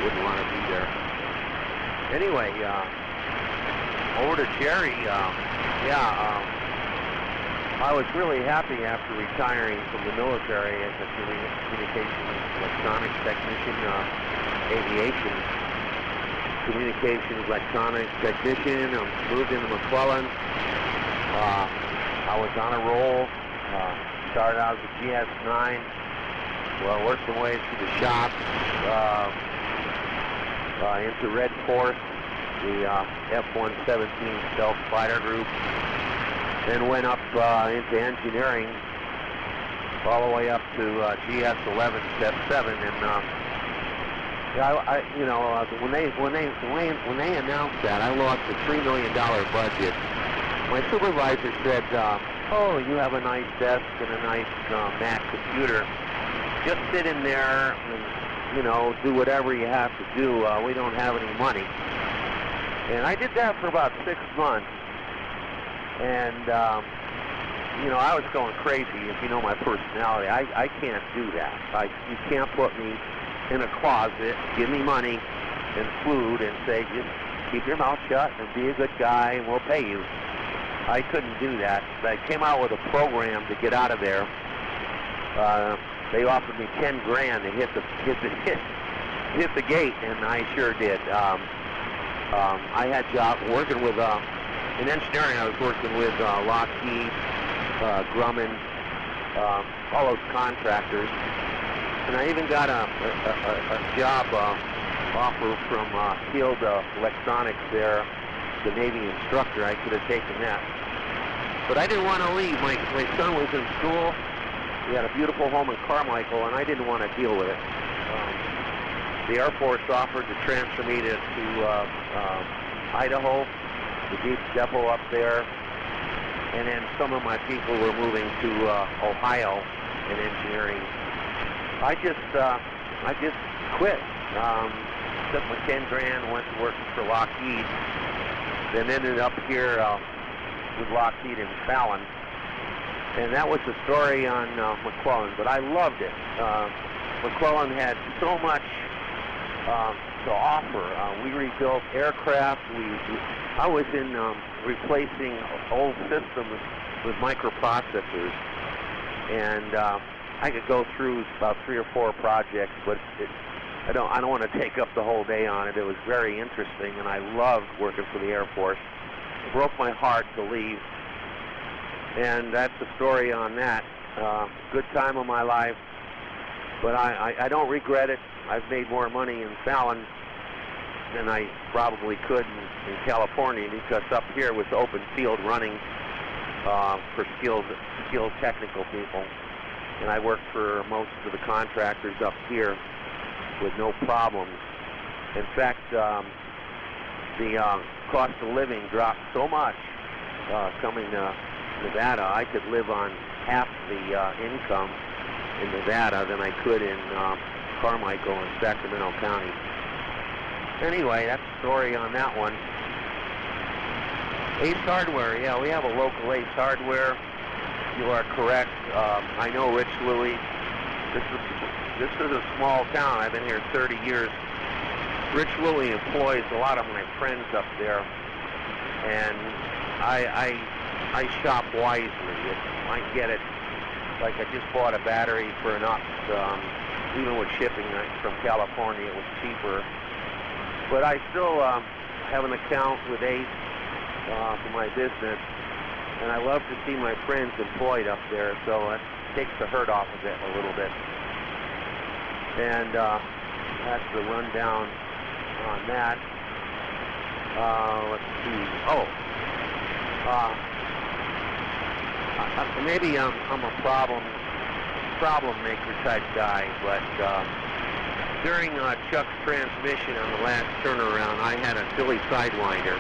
Wouldn't want to be there. Anyway, over to Jerry. I was really happy after retiring from the military as a communications electronics technician, aviation communications electronics technician. I moved into McClellan. I was on a roll. Started out as a GS9. Well, worked my way through the shop. Into Red Force, the F-117 Stealth Fighter Group, then went up into engineering, all the way up to GS-11 Step 7. And when they announced that, I lost a $3 million budget. My supervisor said, "Oh, you have a nice desk and a nice Mac computer. Just sit in there and do whatever you have to do. We don't have any money." And I did that for about 6 months. And, I was going crazy. If you know my personality, I can't do that. You can't put me in a closet, give me money and food and say, just keep your mouth shut and be a good guy and we'll pay you. I couldn't do that. I came out with a program to get out of there. They offered me 10 grand to hit the gate, and I sure did. I had job working with, in engineering, I was working with Lockheed, Grumman, all those contractors. And I even got a job offer from Field Electronics there, the Navy instructor. I could have taken that. But I didn't want to leave. My son was in school. We had a beautiful home in Carmichael, and I didn't want to deal with it. The Air Force offered to transfer me to Idaho, the deep depot up there. And then some of my people were moving to Ohio in engineering. I just quit. Took my 10 grand, went to work for Lockheed, then ended up here with Lockheed in Fallon. And that was the story on McClellan, but I loved it. McClellan had so much to offer. We rebuilt aircraft. I was in replacing old systems with microprocessors, and I could go through about 3 or 4 projects, but I don't want to take up the whole day on it. It was very interesting, and I loved working for the Air Force. It broke my heart to leave, and that's the story on that. Good time of my life, but I don't regret it. I've made more money in Fallon than I probably could in California, because up here was open field running for skilled technical people. And I worked for most of the contractors up here with no problems. In fact, the cost of living dropped so much coming to Nevada. I could live on half the income in Nevada than I could in Carmichael and Sacramento County. Anyway, that's the story on that one. Ace Hardware, yeah, we have a local Ace Hardware. You are correct. I know Rich Louie. This is a small town. I've been here 30 years. Rich Louie employs a lot of my friends up there, and I shop wisely. I get it. Like I just bought a battery for an ox. Even with shipping from California, it was cheaper. But I still have an account with Ace for my business. And I love to see my friends employed up there, so it takes the hurt off of it a little bit. And that's the rundown on that. Let's see. Maybe I'm a problem maker type guy, but during Chuck's transmission on the last turnaround, I had a Philly Sidewinder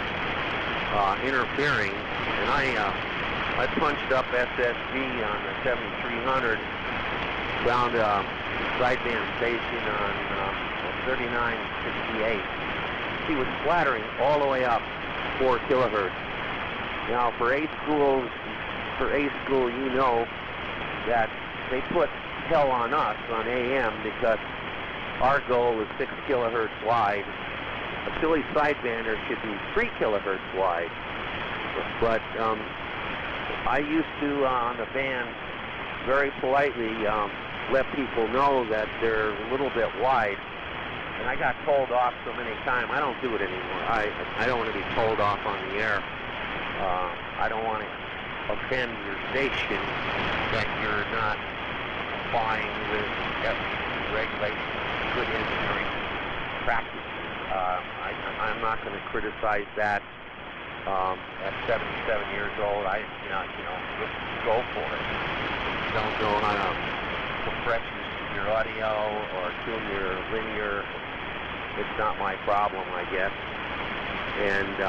interfering, and I punched up SSB on the 7300, found a sideband station on 3968. He was splattering all the way up 4 kilohertz. Now for A school, you know that they put hell on us on AM because our goal is 6 kilohertz wide. A Philly sidebander should be 3 kilohertz wide. But I used to, on the band, very politely let people know that they're a little bit wide. And I got told off so many times. I don't do it anymore. I don't want to be told off on the air. I don't want to offend your station that you're not complying with regulations, good engineering practices. I'm not going to criticize that. At 77 years old, just go for it. If you don't know how to compress your audio or tune your linear, it's not my problem, I guess. And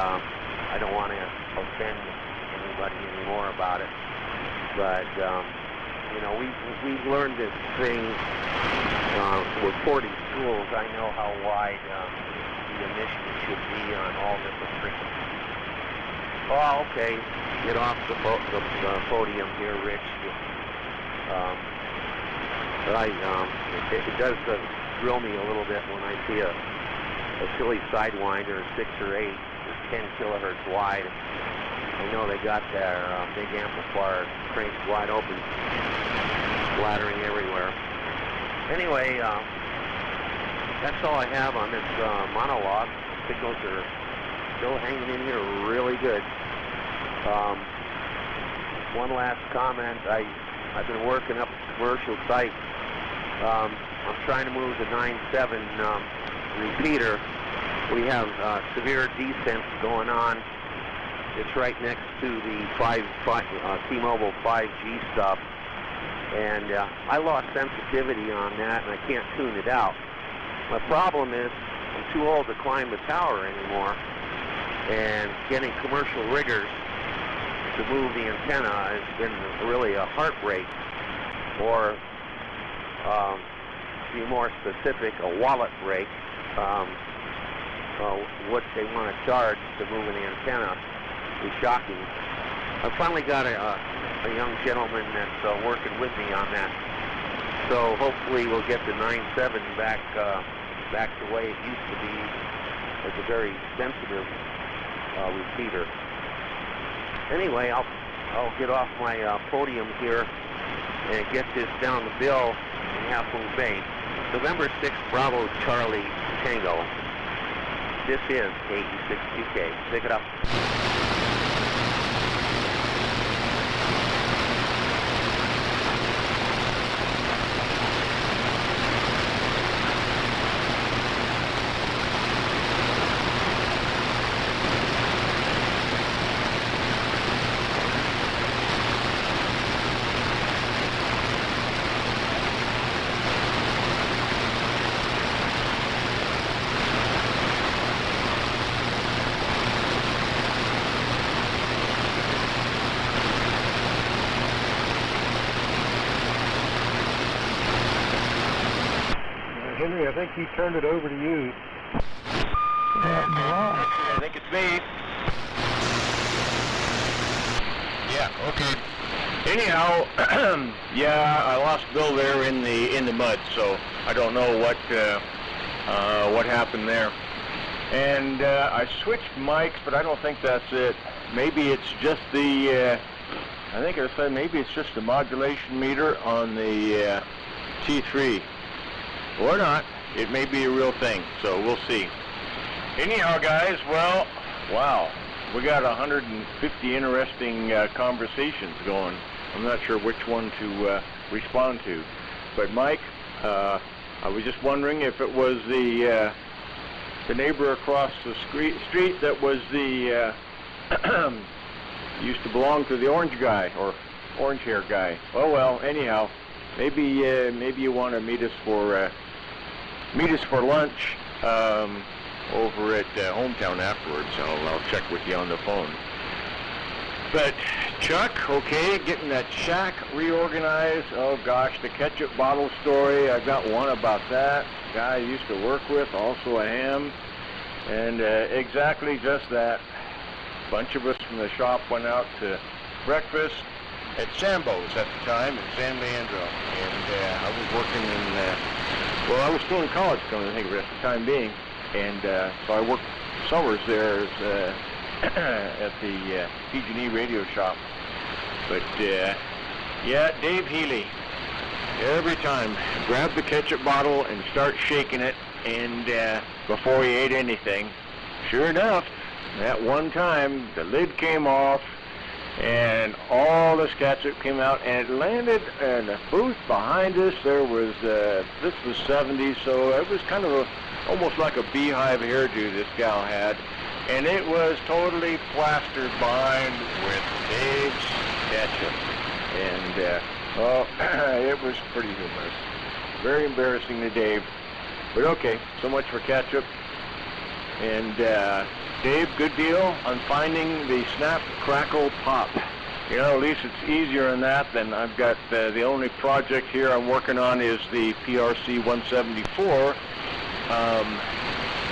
I don't want to offend anybody anymore about it. But we've learned this thing with 40 schools. I know how wide the emissions should be on all different frequencies. Oh, okay. Get off the podium here, Rich. But it does thrill me a little bit when I see a Philly Sidewinder, 6 or 8, 10 kilohertz wide. I know they got their big amplifier cranked wide open, splattering everywhere. Anyway, that's all I have on this monologue. Signals are still hanging in here really good. One last comment. I've been working up a commercial site. I'm trying to move the 9.7 repeater. We have severe descent going on. It's right next to the T-Mobile 5G stuff. And I lost sensitivity on that, and I can't tune it out. My problem is I'm too old to climb the tower anymore, and getting commercial riggers to move the antenna has been really a heartbreak, or to be more specific, a wallet break. What they want to charge to move the antenna is shocking. I finally got a young gentleman that's working with me on that. So hopefully we'll get the 9.7 back the way it used to be, as a very sensitive repeater. Anyway, I'll get off my podium here and get this down the bill in Half Moon Bay. November 6th, Bravo Charlie Tango. This is KE6QK. Pick it up. Henry, I think he turned it over to you. I think it's me. Yeah, okay. Anyhow, yeah, I lost Bill there in the mud, so I don't know what happened there. And I switched mics, but I don't think that's it. Maybe it's just the I think I said maybe it's just the modulation meter on the T3. Or not. It may be a real thing, so we'll see. Anyhow, guys, well, wow. We got 150 interesting conversations going. I'm not sure which one to respond to. But Mike, I was just wondering if it was the neighbor across the street that was the used to belong to the orange guy or orange hair guy. Oh well, anyhow, maybe you want to meet us for lunch over at Hometown afterwards. I'll check with you on the phone. But Chuck, okay, getting that shack reorganized. Oh gosh, the ketchup bottle story. I've got one about that. Guy I used to work with, also a ham, and exactly just that. A bunch of us from the shop went out to breakfast at Sambo's at the time in San Leandro, and I was working in. Well, I was still in college, coming to think of it, at the time being, and so I worked summers there as, at the PG&E radio shop. But yeah, Dave Healy, every time, grab the ketchup bottle and start shaking it, and before he ate anything, sure enough, that one time the lid came off, and all this ketchup came out, and it landed in the booth behind us. There was, this was 70s, so it was kind of almost like a beehive hairdo this gal had, and it was totally plastered behind with Dave's ketchup, and oh, it was pretty humorous. Very embarrassing to Dave, but okay, so much for ketchup. And Dave, good deal on finding the Snap, Crackle, Pop. You know, at least it's easier than that. Than I've got the only project here I'm working on is the PRC 174.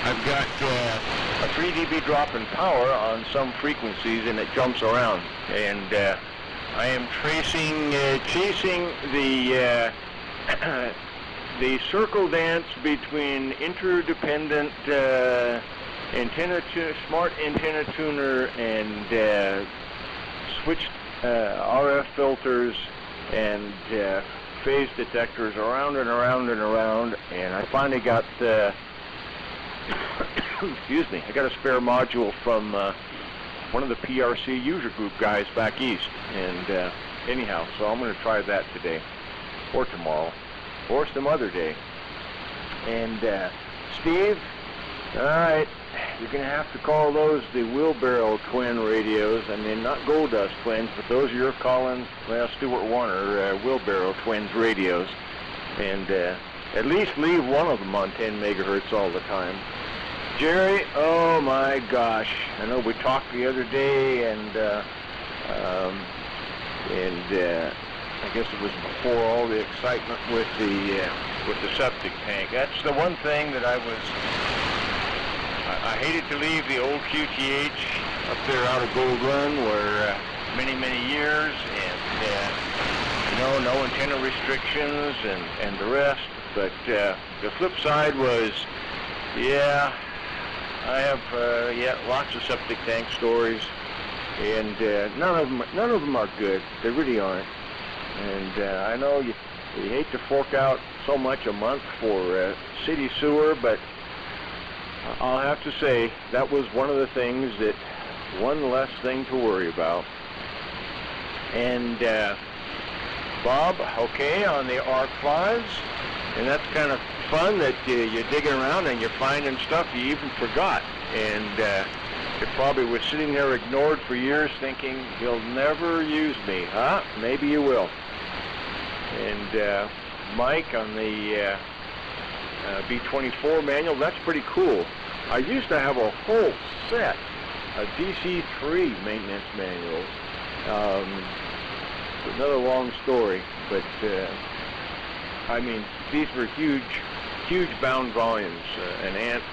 I've got a 3 dB drop in power on some frequencies, and it jumps around. And I am chasing the the circle dance between interdependent smart antenna tuner and switched RF filters and phase detectors around and around and around, and I finally got excuse me, I got a spare module from one of the PRC user group guys back east, and anyhow, so I'm going to try that today, or tomorrow, or some other day. And Steve, all right, you're going to have to call those the wheelbarrow twin radios. I mean, not Gold Dust twins, but those you're calling, well, Stuart Warner wheelbarrow twins radios. And at least leave one of them on 10 megahertz all the time. Jerry, oh my gosh, I know we talked the other day, and I guess it was before all the excitement with the septic tank. That's the one thing that I hated to leave the old QTH up there out of Gold Run, where many years, and no antenna restrictions and the rest. But the flip side was, yeah, I have lots of septic tank stories, and none of them are good. They really aren't. And I know you hate to fork out so much a month for city sewer, but I'll have to say that was one of the things that one less thing to worry about. And Bob, okay, on the arc flies, and that's kind of fun that you're digging around and you're finding stuff you even forgot, and you probably was sitting there ignored for years thinking, he'll never use me, huh? Maybe you will. And Mike, on the B-24 manual, that's pretty cool. I used to have a whole set of DC-3 maintenance manuals. Another long story, but I mean, these were huge bound volumes. An aunt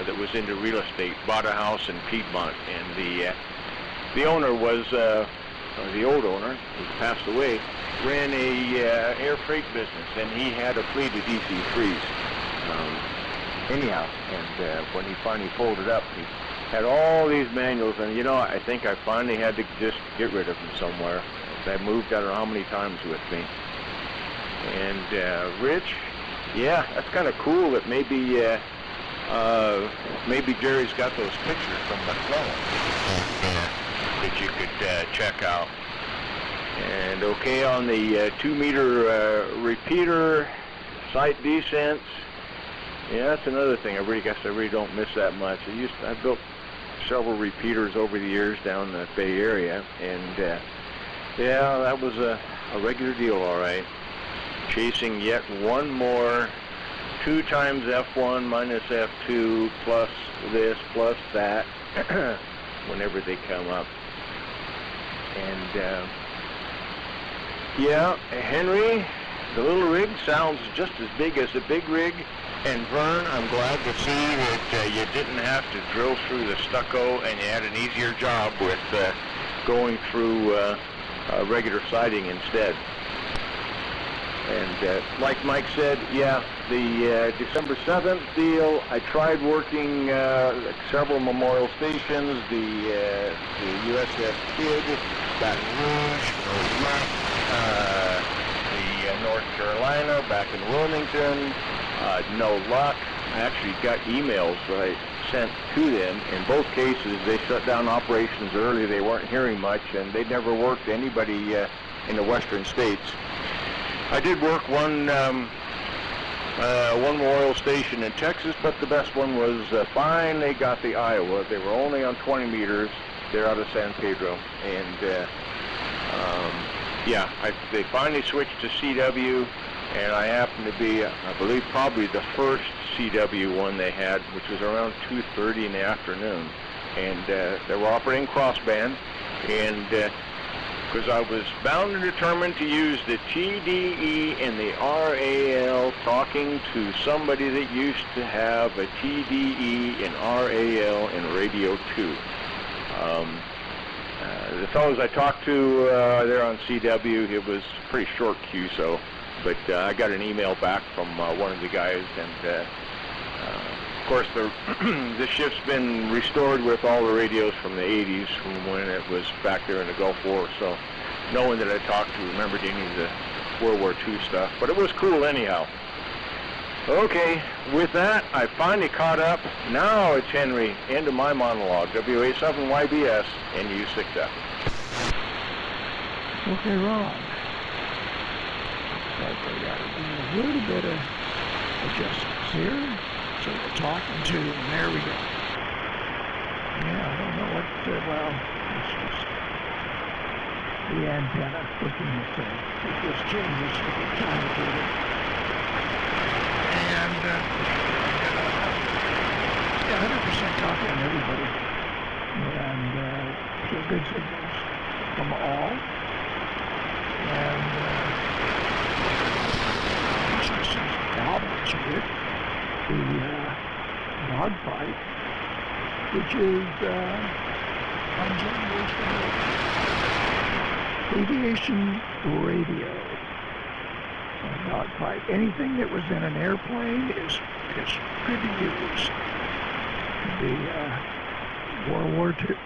that was into real estate bought a house in Piedmont, and the owner was the old owner, who passed away, ran a air freight business, and he had a fleet of DC-3s. Anyhow, and when he finally folded up, he had all these manuals, and I think I finally had to just get rid of them somewhere. I moved I don't know how many times with me. And Rich, yeah, that's kind of cool that maybe Jerry's got those pictures from the phone that you could check out. And okay, on the 2-meter repeater, sight descents, yeah, that's another thing. I really don't miss that much. I built several repeaters over the years down the Bay Area, and yeah, that was a regular deal, all right. Chasing yet one more 2 times F1 minus F2 plus this plus that whenever they come up. And yeah, Henry, the little rig sounds just as big as the big rig. And Vern, I'm glad to see that you didn't have to drill through the stucco, and you had an easier job with going through regular siding instead. And like Mike said, yeah, the December 7th deal, I tried working several memorial stations, the USS Kidd, Baton Rouge, the North Carolina, back in Wilmington. No luck. I actually got emails that I sent to them. In both cases, they shut down operations early. They weren't hearing much, and they never worked anybody in the western states. I did work one memorial station in Texas, but the best one was fine. They got the Iowa. They were only on 20 meters. They're out of San Pedro, and yeah, they finally switched to CW. And I happened to be, I believe, probably the first CW one they had, which was around 2:30 in the afternoon. And they were operating crossband, and because I was bound and determined to use the TDE and the RAL, talking to somebody that used to have a TDE and RAL in Radio 2. The fellows I talked to there on CW, it was pretty short QSO. But I got an email back from one of the guys, and of course the ship's been restored with all the radios from the 80s, from when it was back there in the Gulf War. So no one that I talked to remembered any of the World War II stuff, but it was cool anyhow. Okay, with that, I finally caught up. Now it's Henry, into my monologue, WA7YBS, NU6F. Okay, Ron. But we got to do a little bit of adjustments here. So we're talking to, and there we go. Yeah, I don't know what, well, it's just the antenna looking the same. It just changes with the time of it. And, yeah, 100% copy on everybody. And, so good signals from all. And, since Bob mentioned it, the dogfight, which is aviation radio dogfight. Anything that was in an airplane is good to use. The World War II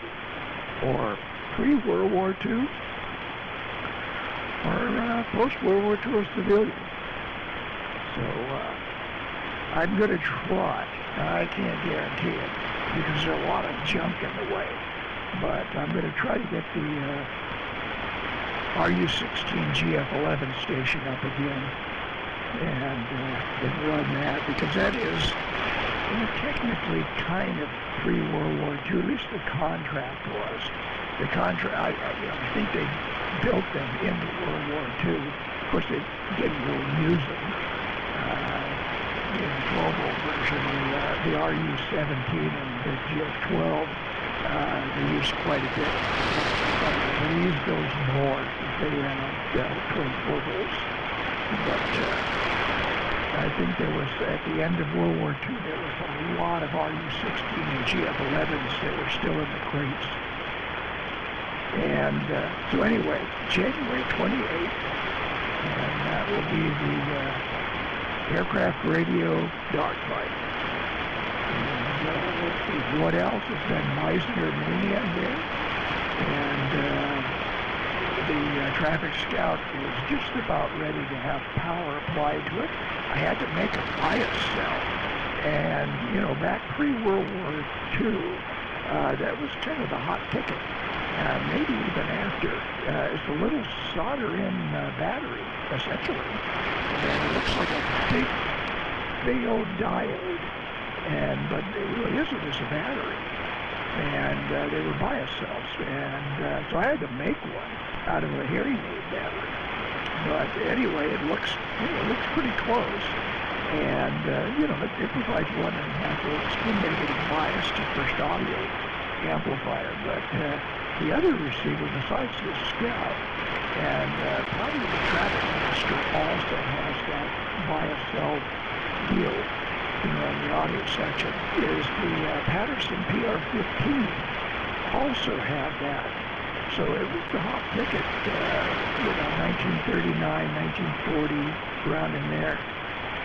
or pre-World War II or post-World War II civilian. So I'm going to try. I can't guarantee it because there's a lot of junk in the way. But I'm going to try to get the RU-16 GF-11 station up again and run that because that is technically kind of pre-World War II. At least the contract was. The contract, I think they built them into World War II. Of course, they didn't really use them. In the global version, the RU-17 and the GF-12, they used quite a bit. They used those more. They ran on twin portals. But I think there was, at the end of World War II, there was a lot of RU-16 and GF-11s that were still in the crates. And so anyway, January 28th, and that will be the aircraft radio dogfight. And let's see, what else has been Meissner Mania there? And the traffic scout is just about ready to have power applied to it. I had to make a bias cell. And, back pre-World War II, that was kind of the hot ticket. Maybe even after. It's a little solder-in battery, essentially. And it looks like a big old diode. But it really isn't. It's a battery. And they were bias cells. And so I had to make one out of a hearing aid battery. But anyway, it looks pretty close. And, it provides 1.5 volts negative bias to first audio amplifier. But the other receiver besides the Scout, and probably the Traffic Master also has that bias cell deal in the audio section, is the Patterson PR-15 also had that. So it was the hot ticket, 1939, 1940, around in there.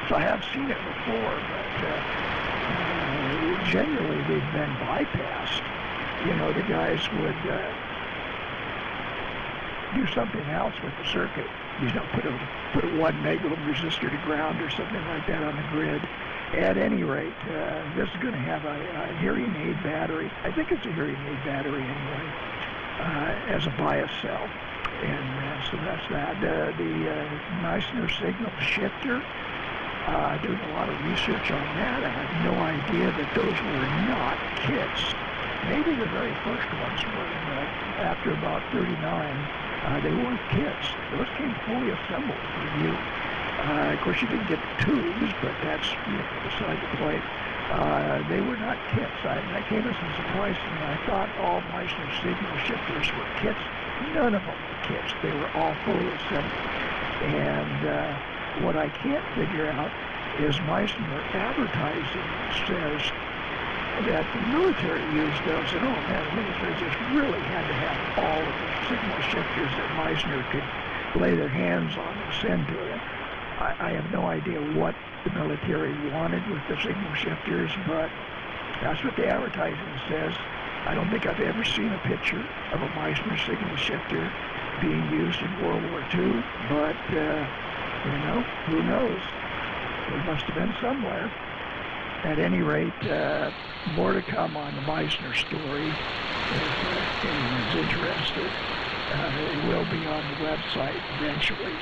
So I have seen it before, but generally they've been bypassed. The guys would do something else with the circuit. Put a 1 megohm resistor to ground or something like that on the grid. At any rate, this is going to have a hearing aid battery. I think it's a hearing aid battery anyway, as a bias cell. And so that's that. The Meissner signal shifter. Doing a lot of research on that. I had no idea that those were not kits. Maybe the very first ones were, but after about 39, they weren't kits. Those came fully assembled for you. Of course, you didn't get the tubes, but that's beside the point. They were not kits. That came as a surprise to me. I thought all Meissner signal shifters were kits. None of them were kits. They were all fully assembled. And what I can't figure out is Meissner advertising says that the military used those, and oh man, the military just really had to have all of the signal shifters that Meissner could lay their hands on and send to them. I have no idea what the military wanted with the signal shifters, but that's what the advertising says. I don't think I've ever seen a picture of a Meissner signal shifter being used in World War II, but who knows? It must have been somewhere. At any rate, more to come on the Meisner story. If anyone's interested, it will be on the website eventually.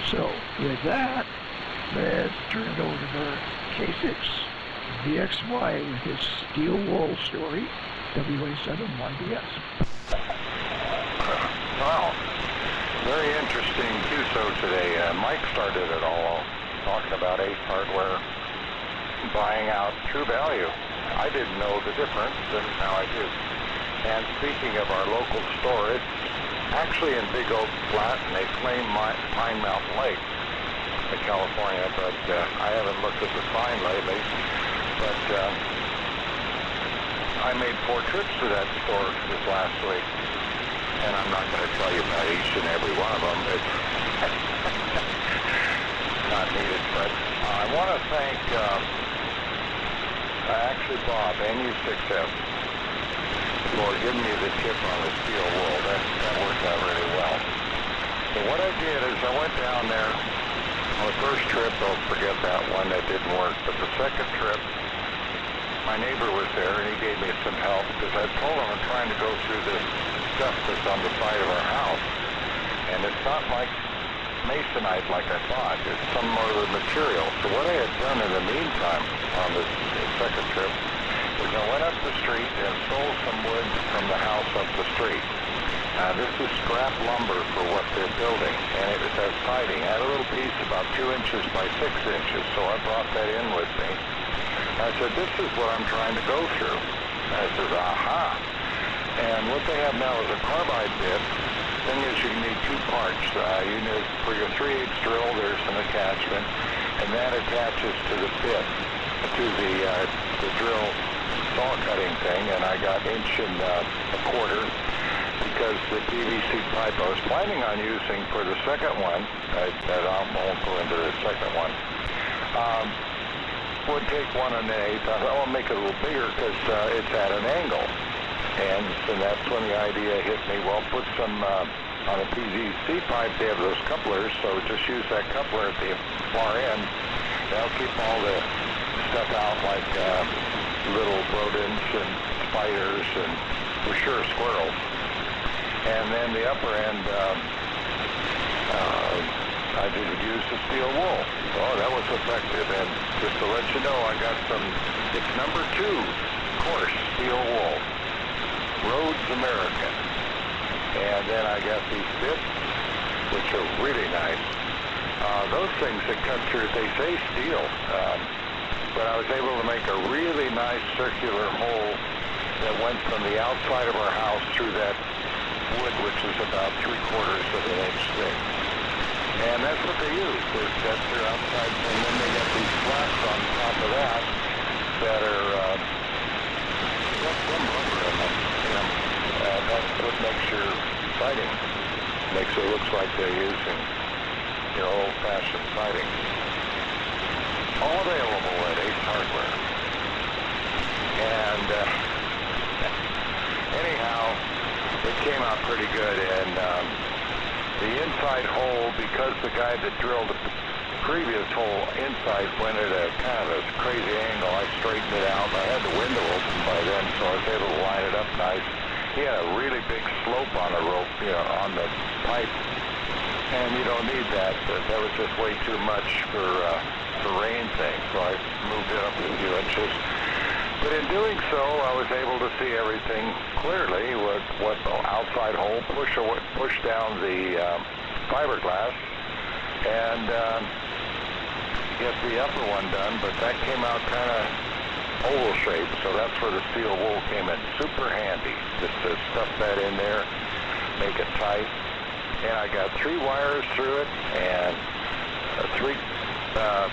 So with that, let's turn it over to K6 VXY with his steel wool story, WA71BS. Wow, very interesting QSO today. Mike started it all talking about Ace Hardware buying out True Value. I didn't know the difference, and now I do. And speaking of our local store, it's actually in Big Oak Flat, and they claim Pine Mountain Lake in California, but I haven't looked at the sign lately. But I made 4 trips to that store this last week, and I'm not going to tell you about each and every one of them. It's not needed, but I want to thank actually Bob, NU6F, for giving me the tip on the steel wool. That worked out really well. So what I did is I went down there on the first trip. Don't forget that one, that didn't work. But the second trip, my neighbor was there, and he gave me some help because I told him I'm trying to go through this stuff that's on the side of our house, and it's not like masonite like I thought. It's some other material. So what I had done in the meantime on this second trip is I went up the street and stole some wood from the house up the street. This is scrap lumber for what they're building, and it has siding. I had a little piece about 2 inches by 6 inches, so I brought that in with me. I said, this is what I'm trying to go through. I said, aha. And what they have now is a carbide bit. Thing is, you need 2 parts. You need, for your 3/8 drill, there's an attachment, and that attaches to the bit, to the drill saw cutting thing, and I got 1.25 inches because the PVC pipe I was planning on using for the second one, that I won't go into the second one, would take 1 1/8. I thought, I'll make it a little bigger because it's at an angle. And so that's when the idea hit me. Well, put some, on a PVC pipe, they have those couplers, so just use that coupler at the far end. That'll keep all the stuff out, like little rodents and spiders and, for sure, squirrels. And then the upper end, I did use the steel wool. Oh, that was effective. And just to let you know, I got some, it's number 2 coarse steel wool. Rhodes American. And then I got these bits, which are really nice. Those things that cut through, they say steel, but I was able to make a really nice circular hole that went from the outside of our house through that wood, which is about 3/4 of an inch thick. And that's what they use. That's their outside, and then they got these slats on top of that that are got some rubber in them. That's what makes your siding. Makes it look like they're using your old-fashioned siding. All available at Ace Hardware. And anyhow, it came out pretty good. And the inside hole, because the guy that drilled the previous hole inside went at a kind of a crazy angle, I straightened it out. I had the window open by then, so I was able to line it up nice. He had a really big slope on the rope, on the pipe, and you don't need that. That was just way too much for rain thing, so I moved it up a few inches. But in doing so, I was able to see everything clearly. What the outside hole, push down the fiberglass, and get the upper one done. But that came out kind of oval shape, so that's where the steel wool came in. Super handy, just to stuff that in there, make it tight. And I got 3 wires through it, and 3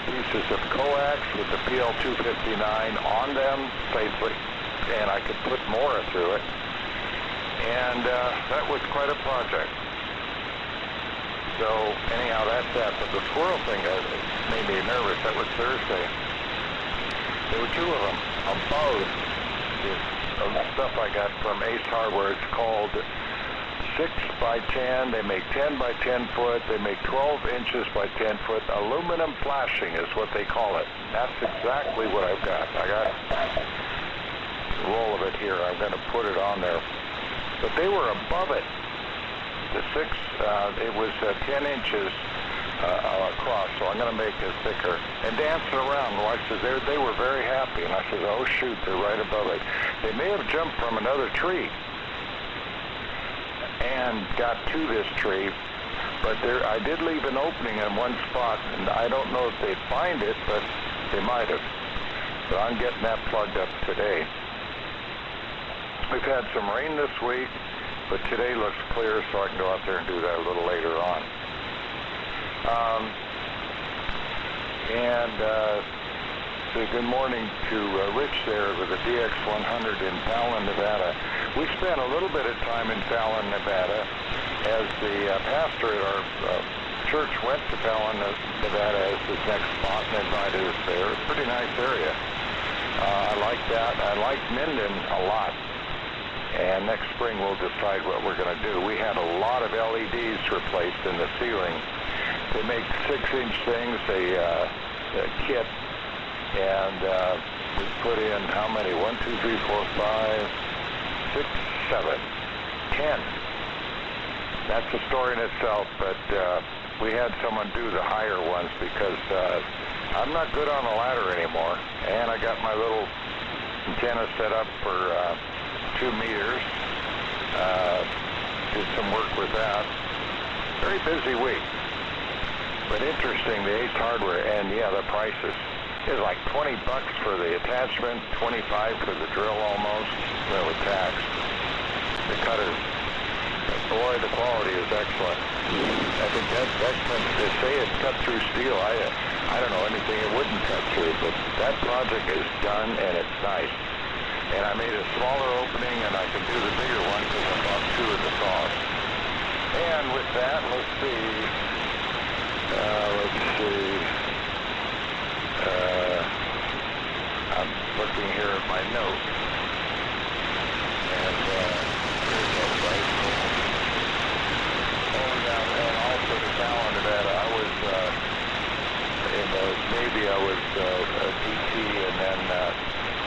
pieces of coax with the PL259 on them safely, and I could put more through it. And that was quite a project. So anyhow, that's that. But the squirrel thing made me nervous. That was Thursday. There were 2 of them on both. The stuff I got from Ace Hardware, it's called 6 by 10, they make 10 by 10 foot, they make 12 inches by 10 foot. Aluminum flashing is what they call it. That's exactly what I've got. I got a roll of it here. I'm going to put it on there. But they were above it. The 6, it was 10 inches across, so I'm going to make it thicker. And dancing around, my wife says they were very happy. And I said, oh shoot, they're right above it. They may have jumped from another tree and got to this tree, but I did leave an opening in one spot, and I don't know if they'd find it, but they might have. But I'm getting that plugged up today. We've had some rain this week, but today looks clear, so I can go out there and do that a little later on. Say good morning to Rich there with the DX100 in Fallon, Nevada. We spent a little bit of time in Fallon, Nevada, as the pastor at our church went to Fallon, Nevada as his next spot and invited us there. It's a pretty nice area. I like that. I like Minden a lot. And next spring we'll decide what we're going to do. We had a lot of LEDs replaced in the ceiling. They make 6-inch things, a kit, and we put in how many? 1, 2, 3, 4, 5, 6, 7, 10. That's a story in itself, but we had someone do the higher ones because I'm not good on the ladder anymore, and I got my little antenna set up for 2 meters. Did some work with that. Very busy week. But interesting, the Ace hardware, and yeah, the prices. It's like $20 for the attachment, $25 for the drill almost, well, with tax. The cutters, boy, the quality is excellent. I think that's excellent. They say it cut through steel. I don't know anything it wouldn't cut through, but that project is done and it's nice. And I made a smaller opening and I can do the bigger one because I bought 2 of the saws. And with that, let's see. I'm looking here at my notes. And here's that right. Oh, yeah, and also to Fallon, Nevada. I was in the Navy. I was a DT, and then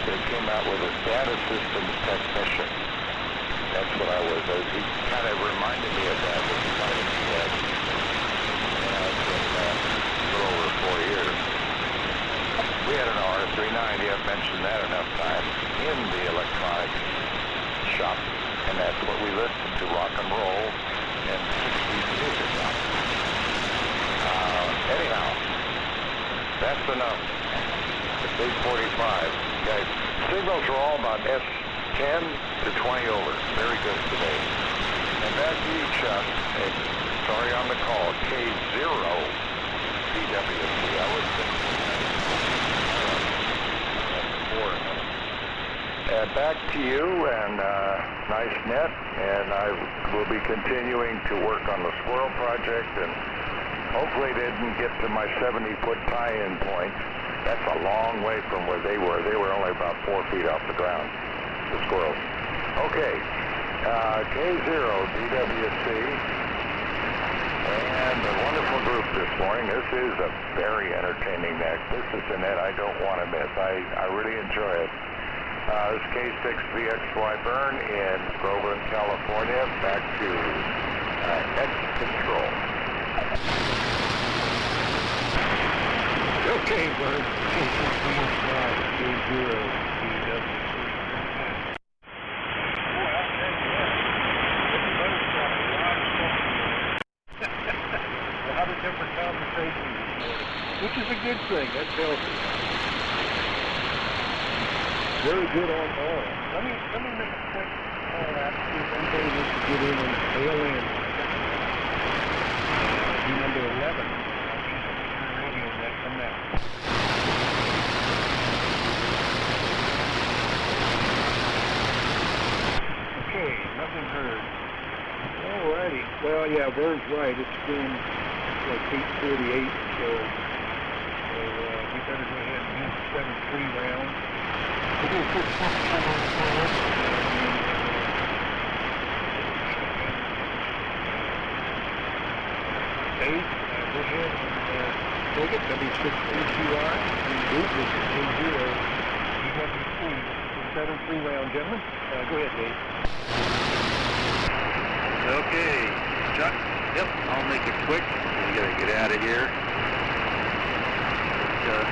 they came out with a data systems technician. That's what I was. He kind of reminded me of that with the fighting he had. For 4 years. We had an R390, I've mentioned that enough times, in the electronics shop, and that's what we listened to, rock and roll and 60s music on. Anyhow, that's enough. It's 8:45. Guys, signals are all about S10 to 20 over. Very good today. And back to you, Chuck. Hey, sorry on the call. K0. DWC. I was back to you, and nice net, and I will be continuing to work on the squirrel project, and hopefully they didn't get to my 70-foot tie-in point. That's a long way from where they were. They were only about 4 feet off the ground, the squirrels. Okay, K0 DWC. And a wonderful group this morning. This is a very entertaining net. This is a net I don't want to miss. I really enjoy it. This is K6VXY Burn in Groveland, California. Back to X Control. Okay, Burn. K6VXY, K0, DWC. Different conversations this morning, which is a good thing. That's healthy. Very good on oil. Let me make a quick call out to see if anybody wants to get in and bail in. Number 11. Radio net from that. Okay, nothing heard. Alrighty. Well, yeah, Vern's right. It's been like 8:48, so we better go ahead and use the 7-3 round. Hey, go ahead and take it. W6AQI. The group is A0. You have the full 7 round, gentlemen. Go ahead, Dave. Okay, Chuck. Yep, I'll make it quick. We gotta get out of here.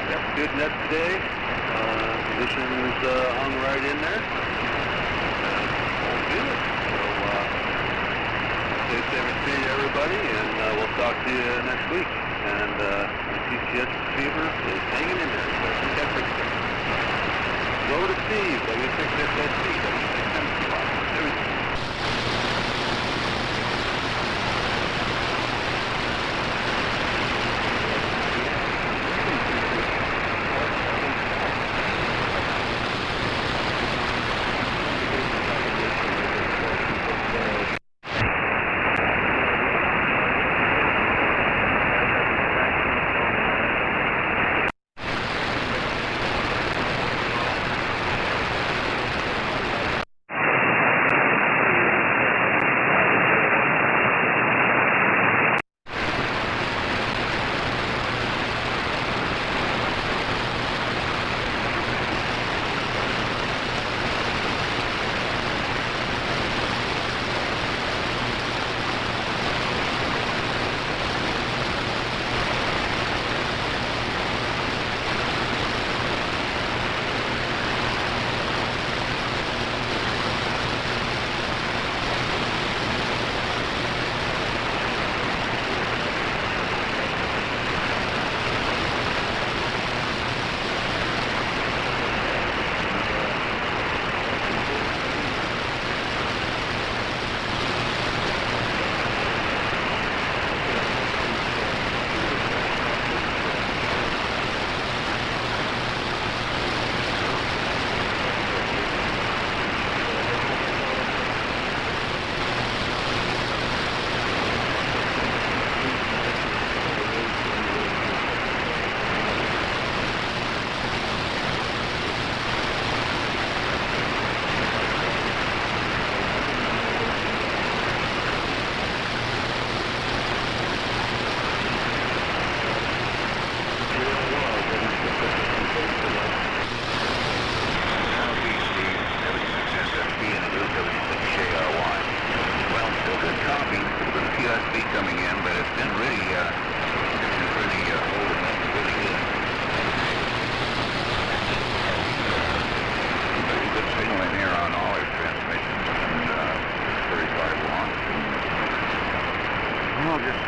Yep, good net today. Conditions hung right in there. All good. So, stay safe and free to everybody, and we'll talk to you next week. And the TCS receiver is hanging in there, so I think I fixed it. Go to Steve, W6SSP, W6MQI. Everything.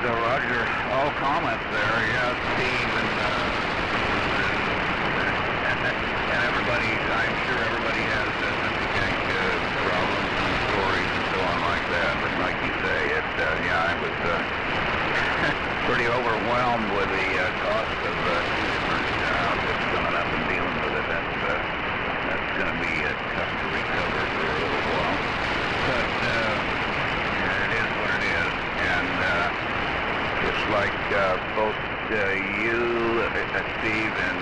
Roger. All comments there. Yeah, Steve and everybody. I'm sure everybody has gang problems and stories and so on like that. But like you say, I was pretty overwhelmed with the cost of different outfits coming up and dealing with it. That's going to be tough to recover for a little while. But it is what it is, and it's like both you, Steve, and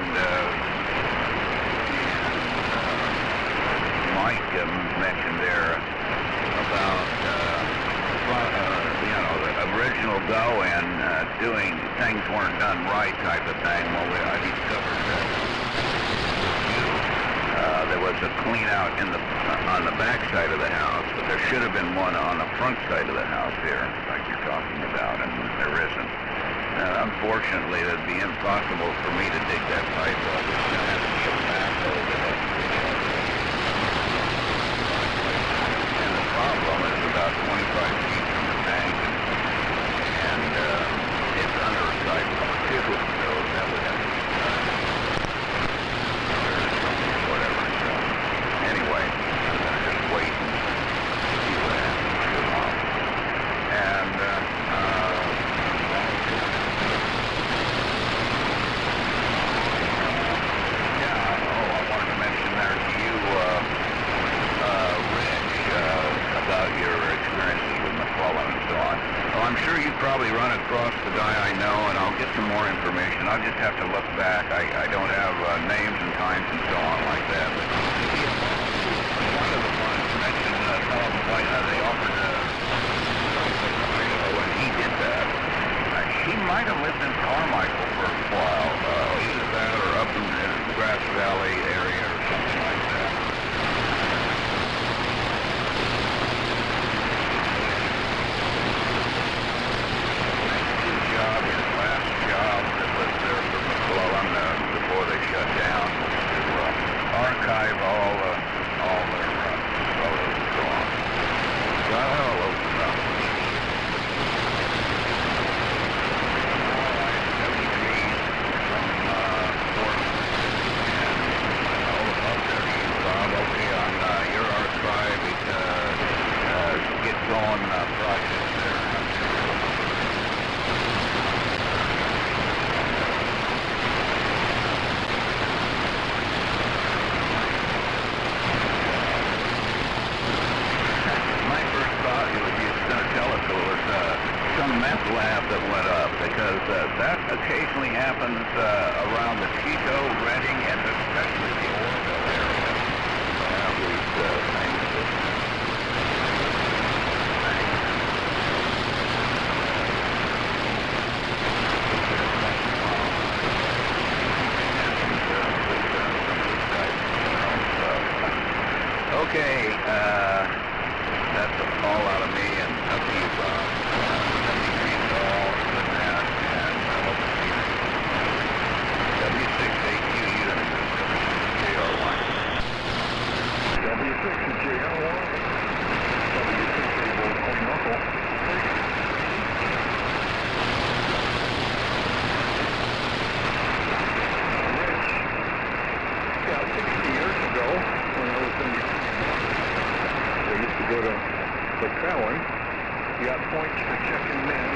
Mike mentioned there about the original go-in doing things weren't done right type of thing. Well, I discovered that there was a clean out on the back side of the house, but there should have been one on the front side of the house here, like you're talking about, and there isn't. Unfortunately, it'd be impossible for me to dig that pipe up. It's going to have to be a backhoe that has to dig it up. And the problem is about 25 feet from the tank, and it's under a sidewalk too, so that would have to be done. Whatever. So anyway, I'm going to just wait and see what happens. And I wanted to mention there to you, Rich, about your experiences with McClellan and so on. Well, I'm sure you probably run across the guy I know, and I'll get some more information. I'll just have to look back. I don't have names and times and so on like that. But one of the ones mentioned they offered when he did that. He might have lived in Carmichael for a while. Either that or up in the Grass Valley area or something like that. His job, his last job, that was there for McClellan before they shut down, was to archive all their photos and so on. So I'll open it up. Going project there. My first thought you was going to tell us it was some meth lab that went up, because that occasionally happens around the Chico, Redding, and especially the Oroville area. These things that okay, that's all out of me, and up to you, Bob. W6AQ unit, JR1. W6 to JR1. W6 able to clean knuckle. Rich, about 60 years ago, when I was in the I used to go to McClellan. You got points for checking men.